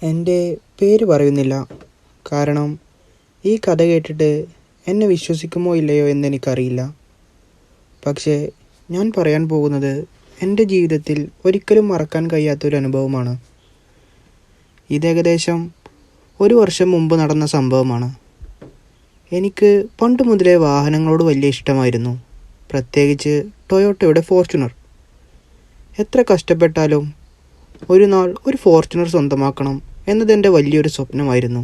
എൻ്റെ പേര് പറയുന്നില്ല. കാരണം ഈ കഥ കേട്ടിട്ട് എന്നെ വിശ്വസിക്കുമോ ഇല്ലയോ എന്നെനിക്കറിയില്ല. പക്ഷേ ഞാൻ പറയാൻ പോകുന്നത് എൻ്റെ ജീവിതത്തിൽ ഒരിക്കലും മറക്കാൻ കഴിയാത്തൊരു അനുഭവമാണ്. ഇതേകദേശം 1 വർഷം മുമ്പ് നടന്ന സംഭവമാണ്. എനിക്ക് പണ്ട് മുതലേ വാഹനങ്ങളോട് വലിയ ഇഷ്ടമായിരുന്നു. പ്രത്യേകിച്ച് ടൊയോട്ടയുടെ ഫോർച്യൂണർ. എത്ര കഷ്ടപ്പെട്ടാലും ഒരു നാൾ ഒരു ഫോർച്യൂണർ സ്വന്തമാക്കണം എന്നതെൻ്റെ വലിയൊരു സ്വപ്നമായിരുന്നു.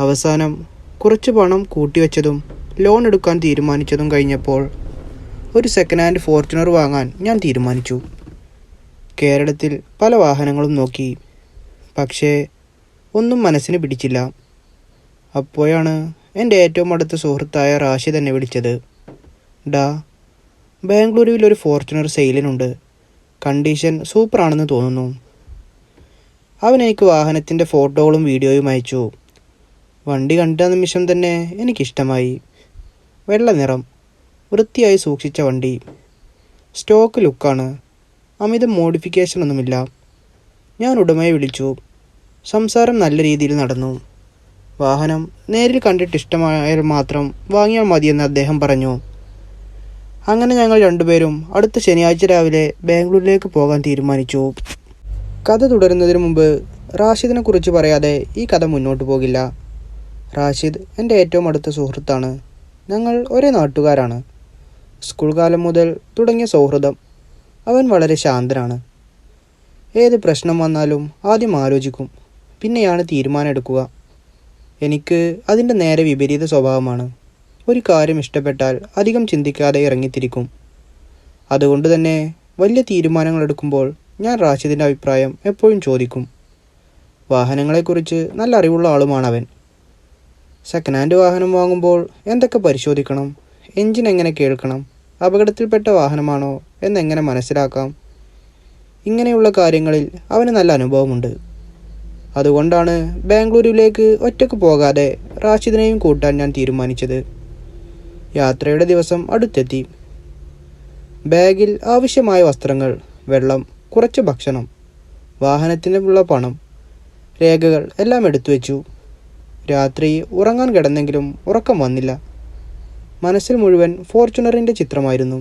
അവസാനം കുറച്ച് പണം കൂട്ടിവെച്ചതും ലോൺ എടുക്കാൻ തീരുമാനിച്ചതും കഴിഞ്ഞപ്പോൾ ഒരു സെക്കൻഡ് ഹാൻഡ് ഫോർച്യൂണർ വാങ്ങാൻ ഞാൻ തീരുമാനിച്ചു. കേരളത്തിൽ പല വാഹനങ്ങളും നോക്കി, പക്ഷേ ഒന്നും മനസ്സിന് പിടിച്ചില്ല. അപ്പോഴാണ് എൻ്റെ ഏറ്റവും അടുത്ത സുഹൃത്തായ റാഷിദ് എന്നെ വിളിച്ചത്. ഡാ, ബാംഗ്ലൂരുവിൽ ഒരു ഫോർച്യൂണർ സെയിലിനുണ്ട്. കണ്ടീഷൻ സൂപ്പറാണെന്ന് തോന്നുന്നു. അവൻ എനിക്ക് വാഹനത്തിൻ്റെ ഫോട്ടോകളും വീഡിയോയും അയച്ചു. വണ്ടി കണ്ട നിമിഷം തന്നെ എനിക്കിഷ്ടമായി. വെള്ള നിറം, വൃത്തിയായി സൂക്ഷിച്ച വണ്ടി, സ്റ്റോക്ക് ലുക്കാണ്, അമിത മോഡിഫിക്കേഷൻ ഒന്നുമില്ല. ഞാൻ ഉടമയെ വിളിച്ചു. സംസാരം നല്ല രീതിയിൽ നടന്നു. വാഹനം നേരിൽ കണ്ടിട്ട് ഇഷ്ടമായാൽ മാത്രം വാങ്ങിയാൽ മതിയെന്ന് അദ്ദേഹം പറഞ്ഞു. അങ്ങനെ ഞങ്ങൾ രണ്ടുപേരും അടുത്ത ശനിയാഴ്ച രാവിലെ ബാംഗ്ലൂരിലേക്ക് പോകാൻ തീരുമാനിച്ചു. കഥ തുടരുന്നതിന് മുമ്പ് റാഷിദിനെ കുറിച്ച് പറയാതെ ഈ കഥ മുന്നോട്ട് പോകില്ല. റാഷിദ് എൻ്റെ ഏറ്റവും അടുത്ത സുഹൃത്താണ്. ഞങ്ങൾ ഒരേ നാട്ടുകാരാണ്. സ്കൂൾ കാലം മുതൽ തുടങ്ങിയ സൗഹൃദം. അവൻ വളരെ ശാന്തനാണ്. ഏത് പ്രശ്നം വന്നാലും ആദ്യം ആലോചിക്കും, പിന്നെയാണ് തീരുമാനം എടുക്കുക. എനിക്ക് അതിൻ്റെ നേരെ വിപരീത സ്വഭാവമാണ്. ഒരു കാര്യം ഇഷ്ടപ്പെട്ടാൽ അധികം ചിന്തിക്കാതെ ഇറങ്ങിത്തിരിക്കും. അതുകൊണ്ട് തന്നെ വലിയ തീരുമാനങ്ങൾ എടുക്കുമ്പോൾ ഞാൻ റാഷിദിൻ്റെ അഭിപ്രായം എപ്പോഴും ചോദിക്കും. വാഹനങ്ങളെക്കുറിച്ച് നല്ല അറിവുള്ള ആളുമാണവൻ. സെക്കൻഡ് ഹാൻഡ് വാഹനം വാങ്ങുമ്പോൾ എന്തൊക്കെ പരിശോധിക്കണം, എൻജിൻ എങ്ങനെ കേൾക്കണം, അപകടത്തിൽപ്പെട്ട വാഹനമാണോ എന്നെങ്ങനെ മനസ്സിലാക്കാം, ഇങ്ങനെയുള്ള കാര്യങ്ങളിൽ അവന് നല്ല അനുഭവമുണ്ട്. അതുകൊണ്ടാണ് ബാംഗ്ലൂരിലേക്ക് ഒറ്റയ്ക്ക് പോകാതെ റാഷിദിനെയും കൂട്ടാൻ ഞാൻ തീരുമാനിച്ചത്. യാത്രയുടെ ദിവസം അടുത്തെത്തി. ബാഗിൽ ആവശ്യമായ വസ്ത്രങ്ങൾ, വെള്ളം, കുറച്ച് ഭക്ഷണം, വാഹനത്തിനുള്ള പണം, രേഖകൾ എല്ലാം എടുത്തു വെച്ചു. രാത്രി ഉറങ്ങാൻ കിടന്നെങ്കിലും ഉറക്കം വന്നില്ല. മനസ്സിൽ മുഴുവൻ ഫോർച്യൂണറിൻ്റെ ചിത്രമായിരുന്നു.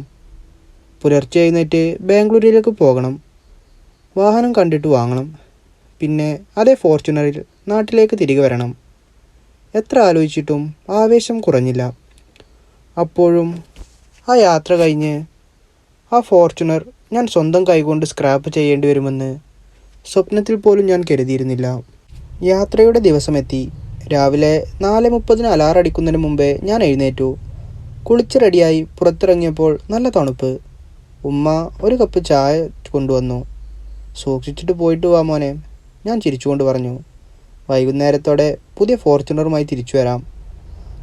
പുലർച്ചെ എഴുന്നേറ്റ് ബാംഗ്ലൂരിലേക്ക് പോകണം. വാഹനം കണ്ടിട്ട് വാങ്ങണം. പിന്നെ അതേ ഫോർച്യൂണറിൽ നാട്ടിലേക്ക് തിരികെ വരണം. എത്ര ആലോചിച്ചിട്ടും ആവേശം കുറഞ്ഞില്ല. അപ്പോഴും ആ യാത്ര കഴിഞ്ഞ് ആ ഫോർച്യൂണർ ഞാൻ സ്വന്തം കൈകൊണ്ട് സ്ക്രാപ്പ് ചെയ്യേണ്ടി വരുമെന്ന് സ്വപ്നത്തിൽ പോലും ഞാൻ കരുതിയിരുന്നില്ല. യാത്രയുടെ ദിവസമെത്തി. രാവിലെ 4:30 അലാറം അടിക്കുന്നതിന് മുമ്പേ ഞാൻ എഴുന്നേറ്റു. കുളിച്ച് റെഡിയായി പുറത്തിറങ്ങിയപ്പോൾ നല്ല തണുപ്പ്. ഉമ്മ ഒരു കപ്പ് ചായ കൊണ്ടുവന്നു. സൂക്ഷിച്ചിട്ട് പോയിട്ട് വാ മോനെ, ഞാൻ ചിരിച്ചുകൊണ്ട് പറഞ്ഞു. വൈകുന്നേരത്തോടെ പുതിയ ഫോർച്യൂണറുമായി തിരിച്ചു വരാം.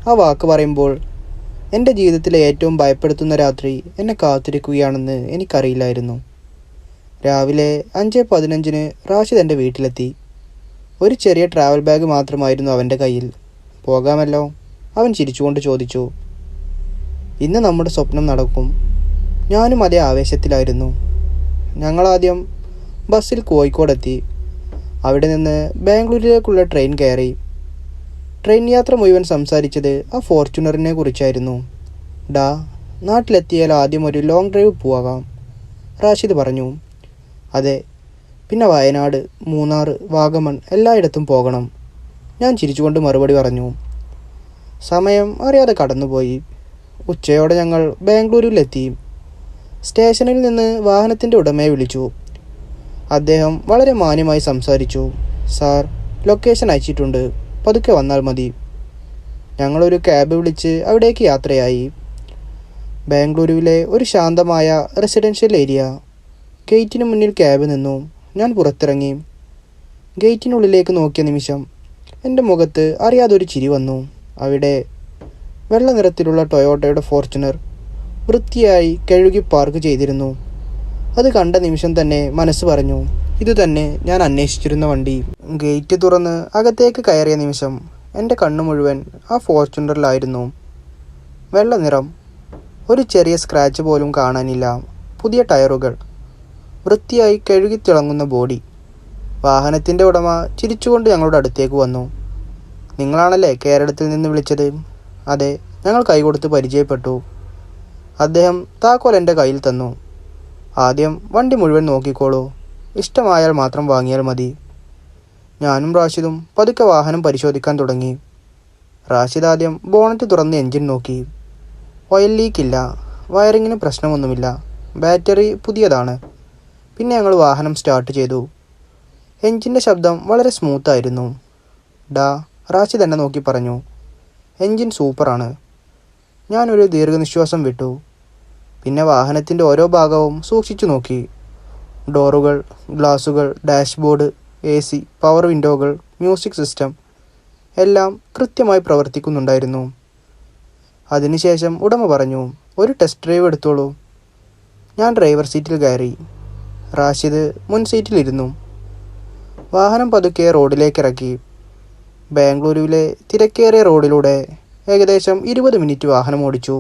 ആ വാക്ക് പറയുമ്പോൾ എൻ്റെ ജീവിതത്തിലെ ഏറ്റവും ഭയപ്പെടുത്തുന്ന രാത്രി എന്നെ കാത്തിരിക്കുകയാണെന്ന് എനിക്കറിയില്ലായിരുന്നു. രാവിലെ 5:15 റാഷിദ് എൻ്റെ വീട്ടിലെത്തി. ഒരു ചെറിയ ട്രാവൽ ബാഗ് മാത്രമായിരുന്നു അവൻ്റെ കയ്യിൽ. പോകാമല്ലോ, അവൻ ചിരിച്ചുകൊണ്ട് ചോദിച്ചു. ഇന്ന് നമ്മുടെ സ്വപ്നം നടക്കും. ഞാനും അതേ ആവേശത്തിലായിരുന്നു. ഞങ്ങളാദ്യം ബസ്സിൽ കോഴിക്കോടെത്തി. അവിടെ നിന്ന് ബാംഗ്ലൂരിലേക്കുള്ള ട്രെയിൻ കയറി. ട്രെയിൻ യാത്ര മുഴുവൻ സംസാരിച്ചത് ആ ഫോർച്യൂണറിനെ കുറിച്ചായിരുന്നു. ഡാ, നാട്ടിലെത്തിയാൽ ആദ്യം ഒരു ലോങ് ഡ്രൈവ് പോകാം, റാഷിദ് പറഞ്ഞു. അതെ, പിന്നെ വയനാട്, മൂന്നാർ, വാഗമൺ എല്ലായിടത്തും പോകണം, ഞാൻ ചിരിച്ചുകൊണ്ട് മറുപടി പറഞ്ഞു. സമയം അറിയാതെ കടന്നുപോയി. ഉച്ചയോടെ ഞങ്ങൾ ബാംഗ്ലൂരിലെത്തി. സ്റ്റേഷനിൽ നിന്ന് വാഹനത്തിൻ്റെ ഉടമയെ വിളിച്ചു. അദ്ദേഹം വളരെ മാന്യമായി സംസാരിച്ചു. സാർ, ലൊക്കേഷൻ അയച്ചിട്ടുണ്ട്, പതുക്കെ വന്നാൽ മതി. ഞങ്ങളൊരു ക്യാബ് വിളിച്ച് അവിടേക്ക് യാത്രയായി. ബാംഗ്ലൂരുവിലെ ഒരു ശാന്തമായ റെസിഡൻഷ്യൽ ഏരിയ. ഗേറ്റിന് മുന്നിൽ ക്യാബ് നിന്നു. ഞാൻ പുറത്തിറങ്ങി. ഗേറ്റിനുള്ളിലേക്ക് നോക്കിയ നിമിഷം എൻ്റെ മുഖത്ത് അറിയാതൊരു ചിരി വന്നു. അവിടെ വെള്ള നിറത്തിലുള്ള ടൊയോട്ടയുടെ ഫോർച്യൂണർ വൃത്തിയായി കഴുകി പാർക്ക് ചെയ്തിരുന്നു. അത് കണ്ട നിമിഷം തന്നെ മനസ്സ് പറഞ്ഞു, ഇത് തന്നെ ഞാൻ അന്വേഷിച്ചിരുന്ന വണ്ടി. ഗേറ്റ് തുറന്ന് അകത്തേക്ക് കയറിയ നിമിഷം എൻ്റെ കണ്ണ് മുഴുവൻ ആ ഫോർച്യൂണറിലായിരുന്നു. വെള്ള നിറം, ഒരു ചെറിയ സ്ക്രാച്ച് പോലും കാണാനില്ല. പുതിയ ടയറുകൾ, വൃത്തിയായി കഴുകി തിളങ്ങുന്ന ബോഡി. വാഹനത്തിൻ്റെ ഉടമ ചിരിച്ചുകൊണ്ട് ഞങ്ങളുടെ അടുത്തേക്ക് വന്നു. നിങ്ങളാണല്ലേ കേരളത്തിൽ നിന്ന് വിളിച്ചത്? അതെ, ഞങ്ങൾ കൈകൊടുത്ത് പരിചയപ്പെട്ടു. അദ്ദേഹം താക്കോൽ എൻ്റെ കയ്യിൽ തന്നു. ആദ്യം വണ്ടി മുഴുവൻ നോക്കിക്കോളൂ, ഇഷ്ടമായാൽ മാത്രം വാങ്ങിയാൽ മതി. ഞാനും റാഷിദും പതുക്കെ വാഹനം പരിശോധിക്കാൻ തുടങ്ങി. റാഷിദ് ആദ്യം ബോണറ്റ് തുറന്ന് എൻജിൻ നോക്കി. ഓയിൽ ലീക്കില്ല, വയറിങ്ങിന് പ്രശ്നമൊന്നുമില്ല, ബാറ്ററി പുതിയതാണ്. പിന്നെ ഞങ്ങൾ വാഹനം സ്റ്റാർട്ട് ചെയ്തു. എൻജിൻ്റെ ശബ്ദം വളരെ സ്മൂത്തായിരുന്നു. ഡാ, റാഷിദ് എന്നെ നോക്കി പറഞ്ഞു. എൻജിൻ സൂപ്പറാണ്. ഞാനൊരു ദീർഘനിശ്വാസം വിട്ടു. പിന്നെ വാഹനത്തിൻ്റെ ഓരോ ഭാഗവും സൂക്ഷിച്ചു നോക്കി. ഡോറുകൾ, ഗ്ലാസുകൾ, ഡാഷ്ബോർഡ്, AC, പവർ വിൻഡോകൾ, മ്യൂസിക് സിസ്റ്റം എല്ലാം കൃത്യമായി പ്രവർത്തിക്കുന്നുണ്ടായിരുന്നു. അതിനുശേഷം ഉടമ പറഞ്ഞു, ഒരു ടെസ്റ്റ് ഡ്രൈവ് എടുത്തോളൂ. ഞാൻ ഡ്രൈവർ സീറ്റിൽ കയറി. റാഷിദ് മുൻ സീറ്റിലിരുന്നു. വാഹനം പതുക്കെ റോഡിലേക്ക് ഇറക്കി. ബാംഗ്ലൂരുവിലെ തിരക്കേറിയ റോഡിലൂടെ ഏകദേശം 20 മിനിറ്റ് വാഹനം ഓടിച്ചു.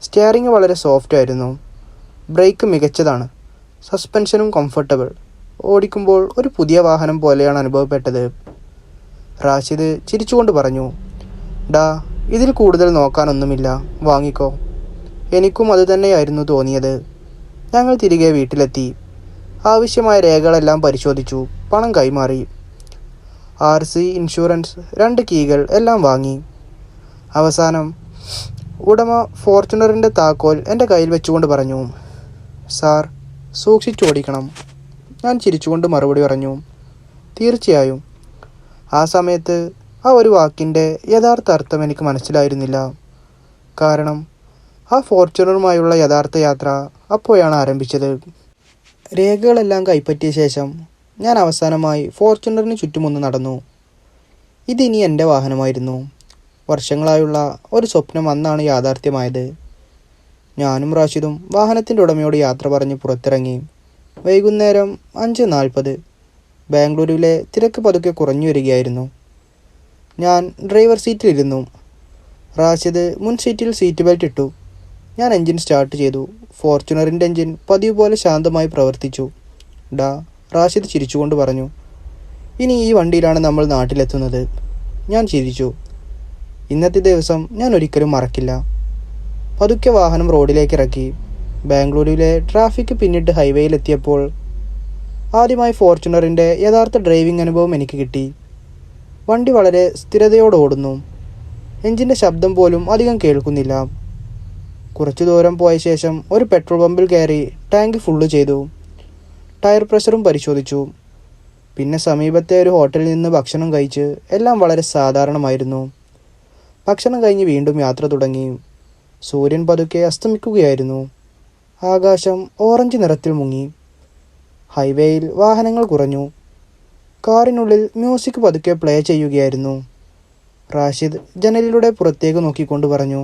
സ്റ്റിയറിംഗ് വളരെ സോഫ്റ്റ് ആയിരുന്നു. ബ്രേക്ക് മികച്ചതാണ്. സസ്പെൻഷനും കംഫർട്ടബിൾ. ഓടിക്കുമ്പോൾ ഒരു പുതിയ വാഹനം പോലെയാണ് അനുഭവപ്പെട്ടത്. റാഷിദ് ചിരിച്ചുകൊണ്ട് പറഞ്ഞു, ഡാ, ഇതിൽ കൂടുതൽ നോക്കാനൊന്നുമില്ല, വാങ്ങിക്കോ. എനിക്കും അതുതന്നെയായിരുന്നു തോന്നിയത്. ഞങ്ങൾ തിരികെ വീട്ടിലെത്തി. ആവശ്യമായ രേഖകളെല്ലാം പരിശോധിച്ചു. പണം കൈമാറി. RC, ഇൻഷുറൻസ്, 2 കീകൾ എല്ലാം വാങ്ങി. അവസാനം ഉടമ ഫോർച്യൂണറിൻ്റെ താക്കോൽ എൻ്റെ കയ്യിൽ വെച്ചുകൊണ്ട് പറഞ്ഞു, സാർ, സൂക്ഷിച്ചോടിക്കണം. ഞാൻ ചിരിച്ചുകൊണ്ട് മറുപടി പറഞ്ഞു, തീർച്ചയായും. ആ സമയത്ത് ആ ഒരു വാക്കിൻ്റെ യഥാർത്ഥ അർത്ഥം എനിക്ക് മനസ്സിലായിരുന്നില്ല. കാരണം ആ ഫോർച്യൂണറുമായുള്ള യഥാർത്ഥ യാത്ര അപ്പോഴാണ് ആരംഭിച്ചത്. രേഖകളെല്ലാം കൈപ്പറ്റിയ ശേഷം ഞാൻ അവസാനമായി ഫോർച്യൂണറിന് ചുറ്റുമൊന്ന് നടന്നു. ഇതിനി എൻ്റെ വാഹനമായിരുന്നു. വർഷങ്ങളായുള്ള ഒരു സ്വപ്നം അന്നാണ് യാഥാർത്ഥ്യമായത്. ഞാനും റാഷിദും വാഹനത്തിൻ്റെ ഉടമയോട് യാത്ര പറഞ്ഞ് പുറത്തിറങ്ങി. വൈകുന്നേരം 5:40. ബാംഗ്ലൂരിലെ തിരക്ക് പതുക്കെ കുറഞ്ഞു വരികയായിരുന്നു. ഞാൻ ഡ്രൈവർ സീറ്റിലിരുന്നു. റാഷിദ് മുൻ സീറ്റിൽ സീറ്റ് ബെൽറ്റ് ഇട്ടു. ഞാൻ എൻജിൻ സ്റ്റാർട്ട് ചെയ്തു. ഫോർച്യൂണറിൻ്റെ എൻജിൻ പതിവ് പോലെ ശാന്തമായി പ്രവർത്തിച്ചു. ഡാ, റാഷിദ് ചിരിച്ചുകൊണ്ട് പറഞ്ഞു, ഇനി ഈ വണ്ടിയിലാണ് നമ്മൾ നാട്ടിലെത്തുന്നത്. ഞാൻ ചിരിച്ചു. ഇന്നത്തെ ദിവസം ഞാൻ ഒരിക്കലും മറക്കില്ല. പതുക്കെ വാഹനം റോഡിലേക്ക് ഇറക്കി. ബാംഗ്ലൂരിലെ ട്രാഫിക് പിന്നിട്ട് ഹൈവേയിലെത്തിയപ്പോൾ ആദ്യമായി ഫോർച്യൂണറിൻ്റെ യഥാർത്ഥ ഡ്രൈവിംഗ് അനുഭവം എനിക്ക് കിട്ടി. വണ്ടി വളരെ സ്ഥിരതയോടെ ഓടുന്നു. എൻജിൻ്റെ ശബ്ദം പോലും അധികം കേൾക്കുന്നില്ല. കുറച്ചു ദൂരം പോയ ശേഷം ഒരു പെട്രോൾ പമ്പിൽ കയറി ടാങ്ക് ഫുള്ള് ചെയ്തു. ടയർ പ്രഷറും പരിശോധിച്ചു. പിന്നെ സമീപത്തെ ഒരു ഹോട്ടലിൽ നിന്ന് ഭക്ഷണം കഴിച്ച് എല്ലാം വളരെ സാധാരണമായിരുന്നു. ഭക്ഷണം കഴിഞ്ഞ് വീണ്ടും യാത്ര തുടങ്ങി. സൂര്യൻ പതുക്കെ അസ്തമിക്കുകയായിരുന്നു. ആകാശം ഓറഞ്ച് നിറത്തിൽ മുങ്ങി. ഹൈവേയിൽ വാഹനങ്ങൾ കുറഞ്ഞു. കാറിനുള്ളിൽ മ്യൂസിക് പതുക്കെ പ്ലേ ചെയ്യുകയായിരുന്നു. റാഷിദ് ജനലിലൂടെ പുറത്തേക്ക് നോക്കിക്കൊണ്ട് പറഞ്ഞു,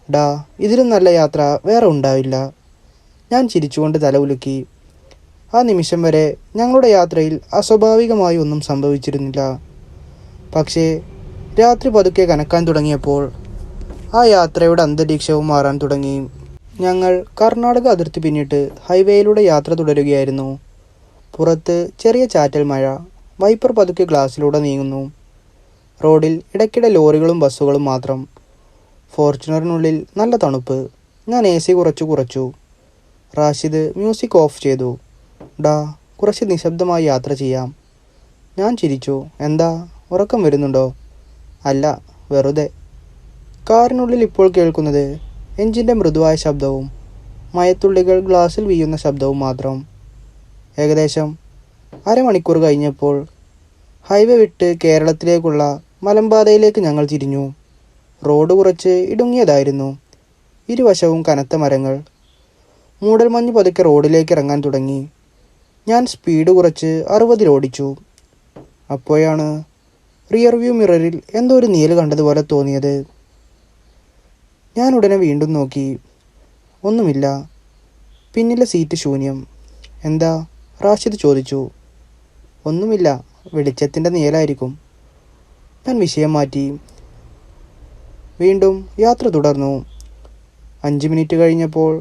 ഡാ, ഇതിലും നല്ല യാത്ര വേറെ ഉണ്ടാവില്ല. ഞാൻ ചിരിച്ചുകൊണ്ട് തല ഉലുക്കി. ആ നിമിഷം വരെ ഞങ്ങളുടെ യാത്രയിൽ അസ്വാഭാവികമായി ഒന്നും സംഭവിച്ചിരുന്നില്ല. പക്ഷേ രാത്രി പതുക്കെ കനക്കാൻ തുടങ്ങിയപ്പോൾ ആ യാത്രയുടെ അന്തരീക്ഷവും മാറാൻ തുടങ്ങി. ഞങ്ങൾ കർണാടക അതിർത്തി പിന്നിട്ട് ഹൈവേയിലൂടെ യാത്ര തുടരുകയായിരുന്നു. പുറത്ത് ചെറിയ ചാറ്റൽ മഴ. വൈപ്പർ പതുക്കെ ഗ്ലാസ്സിലൂടെ നീങ്ങുന്നു. റോഡിൽ ഇടയ്ക്കിടെ ലോറികളും ബസ്സുകളും മാത്രം. ഫോർച്യൂണറിനുള്ളിൽ നല്ല തണുപ്പ്. ഞാൻ AC കുറച്ചു. റാഷിദ് മ്യൂസിക് ഓഫ് ചെയ്തു. ഡാ, കുറച്ച് നിശബ്ദമായി യാത്ര ചെയ്യാം. ഞാൻ ചിരിച്ചു. എന്താ, ഉറക്കം വരുന്നുണ്ടോ? അല്ല, വെറുതെ. കാറിനുള്ളിൽ ഇപ്പോൾ കേൾക്കുന്നത് എൻജിൻ്റെ മൃദുവായ ശബ്ദവും മഴത്തുള്ളികൾ ഗ്ലാസ്സിൽ വീഴുന്ന ശബ്ദവും മാത്രം. ഏകദേശം അരമണിക്കൂർ കഴിഞ്ഞപ്പോൾ ഹൈവേ വിട്ട് കേരളത്തിലേക്കുള്ള മലമ്പാതയിലേക്ക് ഞങ്ങൾ തിരിഞ്ഞു. റോഡ് കുറച്ച് ഇടുങ്ങിയതായിരുന്നു. ഇരുവശവും കനത്ത മരങ്ങൾ. മൂടൽമഞ്ഞ് പതുക്കെ റോഡിലേക്ക് ഇറങ്ങാൻ തുടങ്ങി. ഞാൻ സ്പീഡ് കുറച്ച് 60-ൽ ഓടിച്ചു. അപ്പോഴാണ് റിയർ വ്യൂ മിററിൽ എന്തോ ഒരു നീല കണ്ടതുപോലെ തോന്നിയത്. ഞാൻ ഉടനെ വീണ്ടും നോക്കി. ഒന്നുമില്ല. പിന്നിലെ സീറ്റ് ശൂന്യം. എന്താ, റാഷിദ് ചോദിച്ചു. ഒന്നുമില്ല, വെളിച്ചത്തിൻ്റെ നീലായിരിക്കും. ഞാൻ വിഷയം മാറ്റി. വീണ്ടും യാത്ര തുടർന്നു. 5 മിനിറ്റ് കഴിഞ്ഞപ്പോൾ